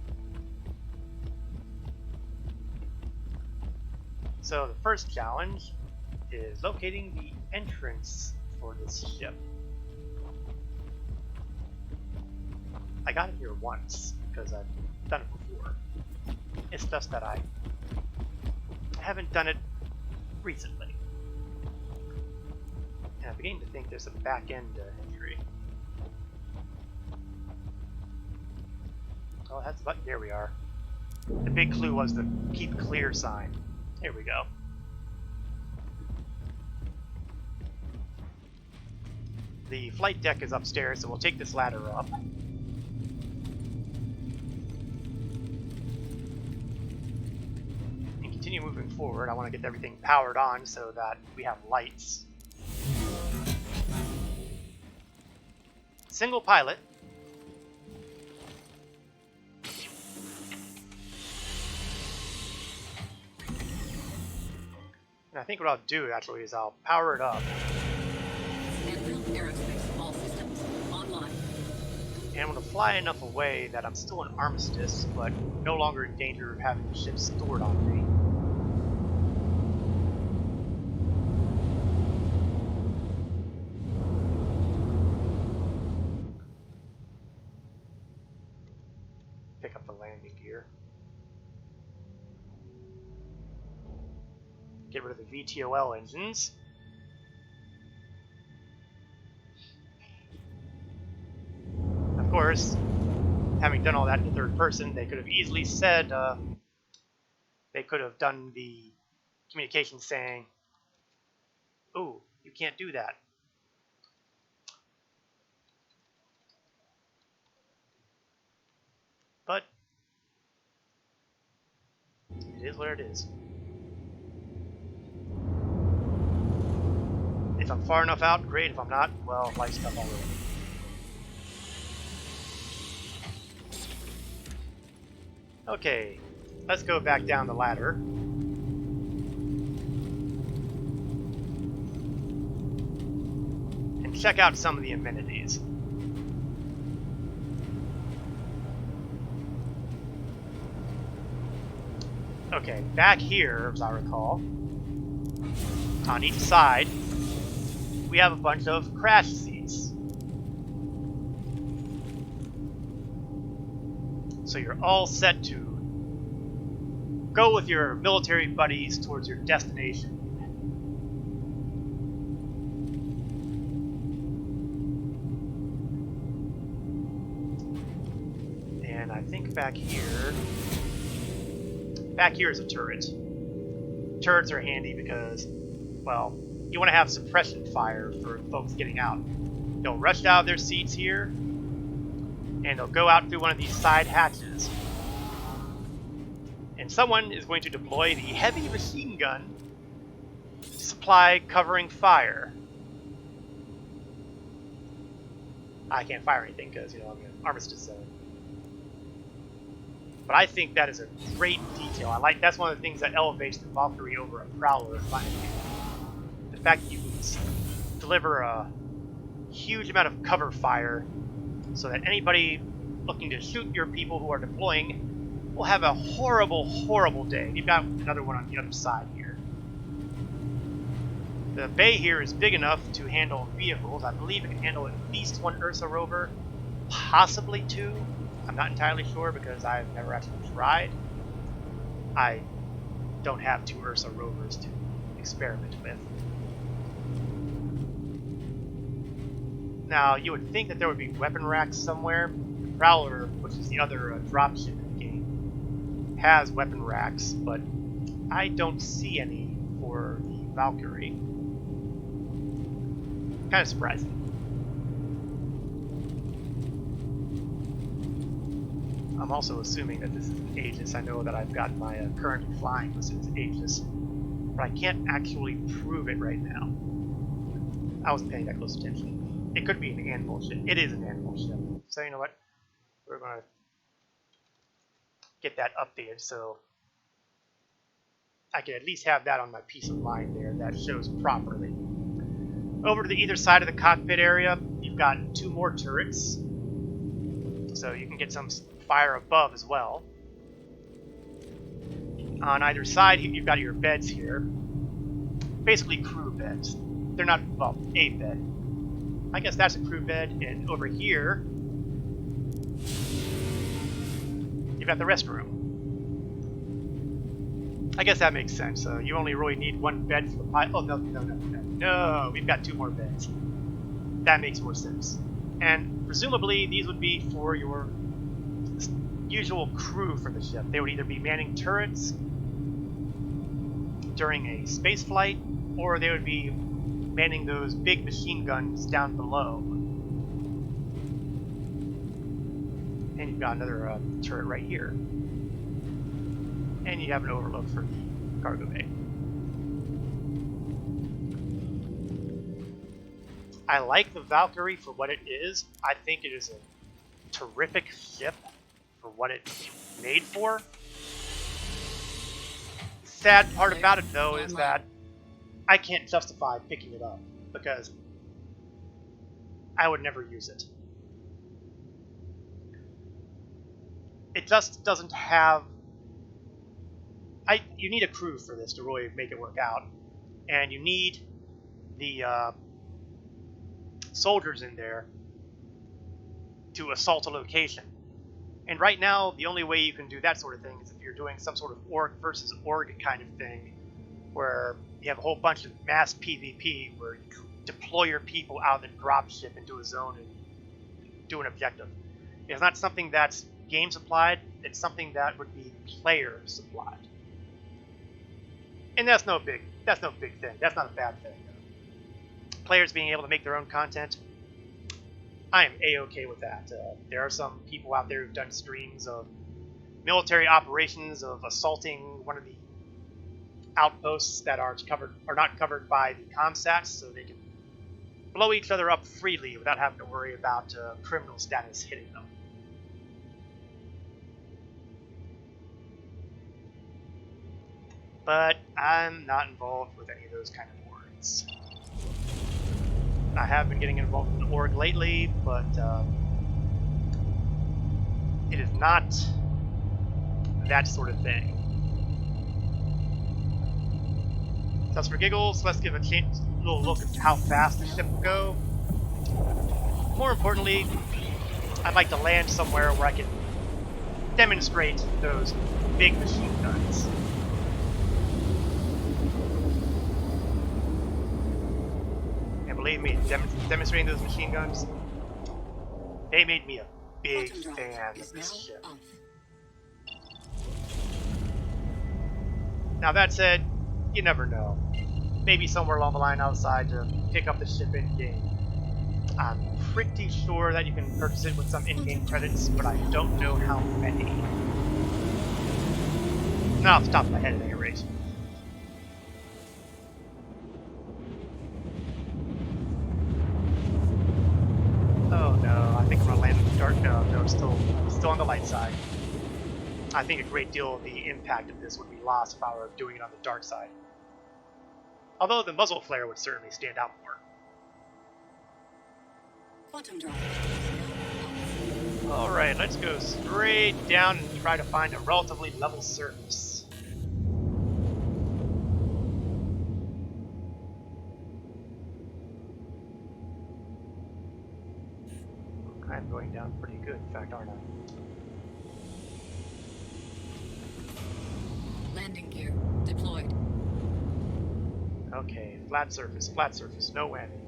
S1: So the first challenge is locating the entrance for this ship. I got it here once because I've done it before. It's just that I haven't done it recently. And I'm beginning to think there's a back end entry. Oh, that's about, there we are. The big clue was the keep clear sign. Here we go. The flight deck is upstairs, so we'll take this ladder up. And continue moving forward. I want to get everything powered on so that we have lights. Single pilot. And I think what I'll do actually is I'll power it up.
S2: Aerospace, all systems online.
S1: And I'm going to fly enough away that I'm still in armistice, but no longer in danger of having the ship stored on me. Pick up the landing gear. Get rid of the VTOL engines. Of course, having done all that in the third person, they could have easily said, they could have done the communication saying, "Ooh, you can't do that." But it is what it is. If I'm far enough out, great. If I'm not, well, light stuff all over. Okay, let's go back down the ladder. And check out some of the amenities. Okay, back here, as I recall, on each side, we have a bunch of crash seats. So you're all set to go with your military buddies towards your destination. And I think back here is a turret. Turrets are handy because, well, you want to have suppression fire for folks getting out. They'll rush out of their seats here, and they'll go out through one of these side hatches. And someone is going to deploy the heavy machine gun to supply covering fire. I can't fire anything because, I'm in an armistice zone. But I think that is a great detail. That's one of the things that elevates the Valkyrie over a Prowler, in my opinion. The fact that you can deliver a huge amount of cover fire so that anybody looking to shoot your people who are deploying will have a horrible, horrible day. You've got another one on the other side here. The bay here is big enough to handle vehicles. I believe it can handle at least one Ursa rover, possibly two. I'm not entirely sure because I've never actually tried. I don't have two Ursa rovers to experiment with. Now, you would think that there would be weapon racks somewhere. The Prowler, which is the other dropship in the game, has weapon racks, but I don't see any for the Valkyrie. Kind of surprising. I'm also assuming that this is an Aegis. I know that I've got my currently flying listed as Aegis, but I can't actually prove it right now. I wasn't paying that close attention. It could be an animal ship. It is an animal ship. So you know what? We're going to get that updated so I can at least have that on my piece of mind there that shows properly. Over to the either side of the cockpit area, you've got two more turrets. So you can get some fire above as well. On either side, you've got your beds here. Basically crew beds. They're not, well, a bed. I guess that's a crew bed, and over here, you've got the restroom. I guess that makes sense. You only really need one bed for the pilot. Oh, no, we've got two more beds. That makes more sense. And presumably, these would be for your usual crew for the ship. They would either be manning turrets during a space flight, or they would be manning those big machine guns down below. And you've got another turret right here. And you have an overlook for the cargo bay. I like the Valkyrie for what it is. I think it is a terrific ship for what it's made for. The sad part about it, though, is that I can't justify picking it up because I would never use it. It just doesn't have... You need a crew for this to really make it work out. And you need the soldiers in there to assault a location. And right now, the only way you can do that sort of thing is if you're doing some sort of org versus org kind of thing, where you have a whole bunch of mass PvP where you deploy your people out of the dropship into a zone and do an objective. It's not something that's game supplied, it's something that would be player supplied. And that's no big thing. That's not a bad thing. Players being able to make their own content, I am a-okay with that. There are some people out there who've done streams of military operations of assaulting one of the outposts that are not covered by the comsats, so they can blow each other up freely without having to worry about criminal status hitting them. But I'm not involved with any of those kind of orgs. I have been getting involved in the org lately, but it is not that sort of thing. Just for giggles, let's give a little look at how fast the ship will go. More importantly, I'd like to land somewhere where I can demonstrate those big machine guns. And believe me, demonstrating those machine guns, they made me a big fan of this ship. Now that said, you never know. Maybe somewhere along the line I'll decide to pick up the ship in-game. I'm pretty sure that you can purchase it with some in-game credits, but I don't know how many. Not off the top of my head at any rate. Oh no, I think I'm gonna land in the dark. No, it's still on the light side. I think a great deal of the impact of this would be lost if I were doing it on the dark side. Although the muzzle flare would certainly stand out more.
S2: Quantum drive.
S1: Alright, let's go straight down and try to find a relatively level surface. I'm going down pretty good, in fact, aren't I?
S2: Landing gear deployed.
S1: Okay, flat surface, no whammy.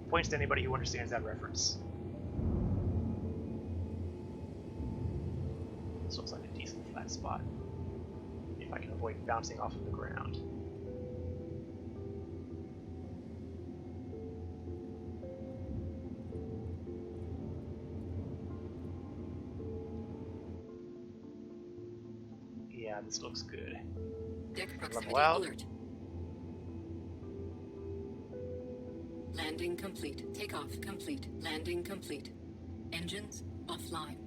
S1: Points to anybody who understands that reference. This looks like a decent flat spot, if I can avoid bouncing off of the ground. Yeah, this looks good.
S2: Deck proximity
S1: Level out.
S2: alert. Landing complete. Takeoff complete. Landing complete. Engines offline.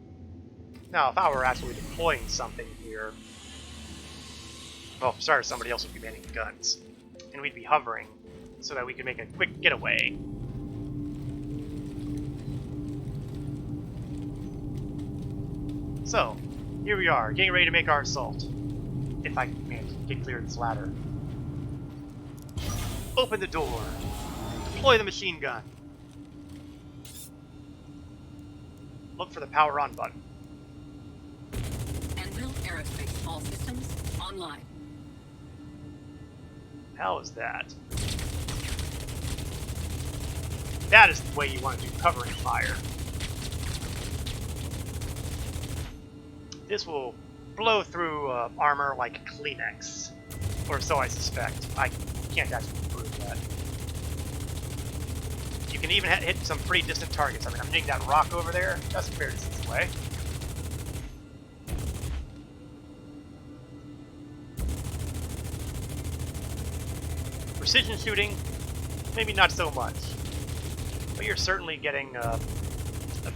S1: Now, if I were actually deploying something here, well, sorry, somebody else would be manning the guns, and we'd be hovering so that we could make a quick getaway. So, here we are, getting ready to make our assault. If I can manage to get clear of this ladder. Open the door. Deploy the machine gun. Look for the power on button.
S2: Anvil Aerospace. All systems online.
S1: How is that? That is the way you want to do covering fire. This will blow through armor like Kleenex. Or so I suspect. I can't actually prove that. You can even hit some pretty distant targets. I mean, I'm hitting that rock over there. That's a fair distance away. Precision shooting, maybe not so much. But you're certainly getting a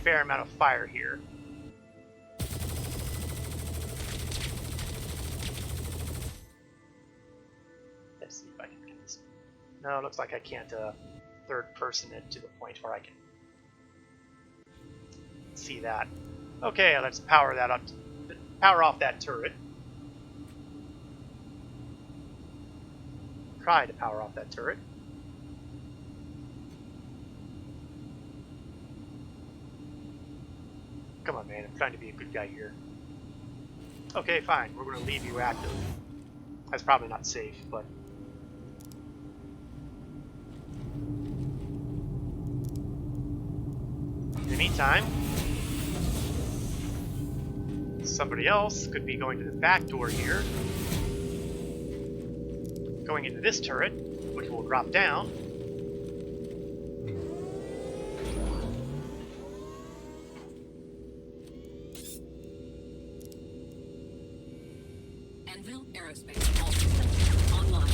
S1: fair amount of fire here. Let's see if I can get this. No, it looks like I can't third person it to the point where I can see that. Okay, let's power that up. Power off that turret. Try to power off that turret. Come on, man. I'm trying to be a good guy here. Okay, fine. We're going to leave you active. That's probably not safe, but... in the meantime, somebody else could be going to the back door here. Going into this turret, which will drop down.
S2: Anvil Aerospace. All systems online.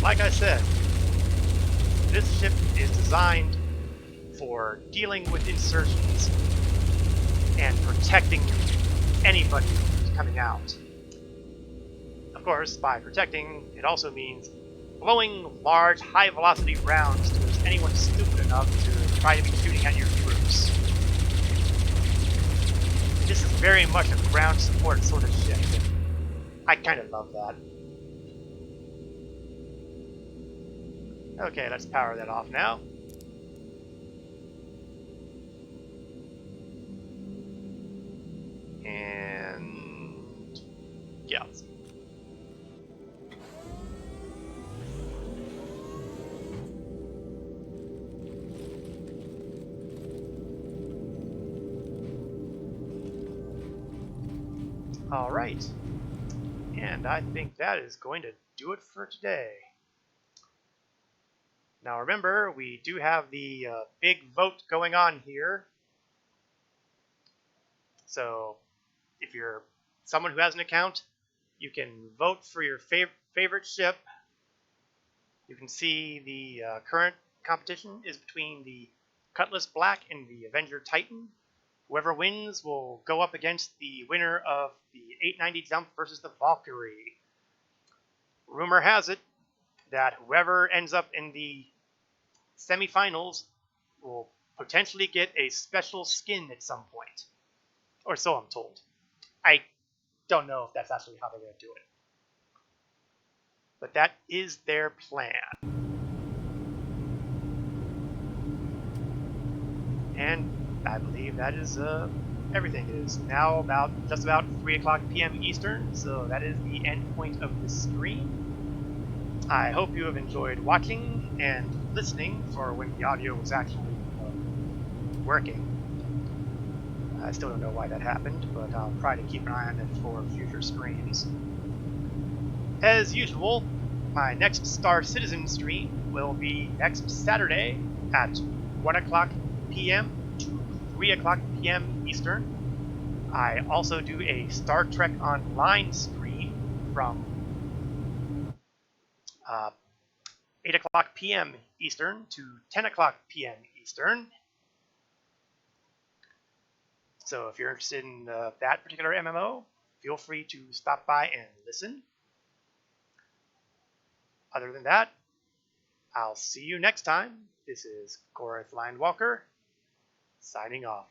S1: Like I said, this ship is designed for dealing with insurgents and protecting anybody who's coming out. Of course, by protecting, it also means blowing large, high-velocity rounds to anyone stupid enough to try to be shooting at your troops. This is very much a ground support sort of ship. I kind of love that. Okay, let's power that off now. And... yeah. Alright. And I think that is going to do it for today. Now remember, we do have the big vote going on here. So if you're someone who has an account, you can vote for your favorite ship. You can see the current competition is between the Cutlass Black and the Avenger Titan. Whoever wins will go up against the winner of the 890 jump versus the Valkyrie. Rumor has it that whoever ends up in the semifinals will potentially get a special skin at some point. Or so I'm told. I don't know if that's actually how they're going to do it. But that is their plan. And I believe that is everything. It is now just about 3 o'clock p.m. Eastern, so that is the end point of this stream. I hope you have enjoyed watching and listening for when the audio was actually working. I still don't know why that happened, but I'll try to keep an eye on it for future streams. As usual, my next Star Citizen stream will be next Saturday at 1 o'clock p.m. to 3 o'clock p.m. Eastern. I also do a Star Trek Online stream from 8 o'clock p.m. Eastern to 10 o'clock p.m. Eastern. So if you're interested in that particular MMO, feel free to stop by and listen. Other than that, I'll see you next time. This is Korath Linewalker, signing off.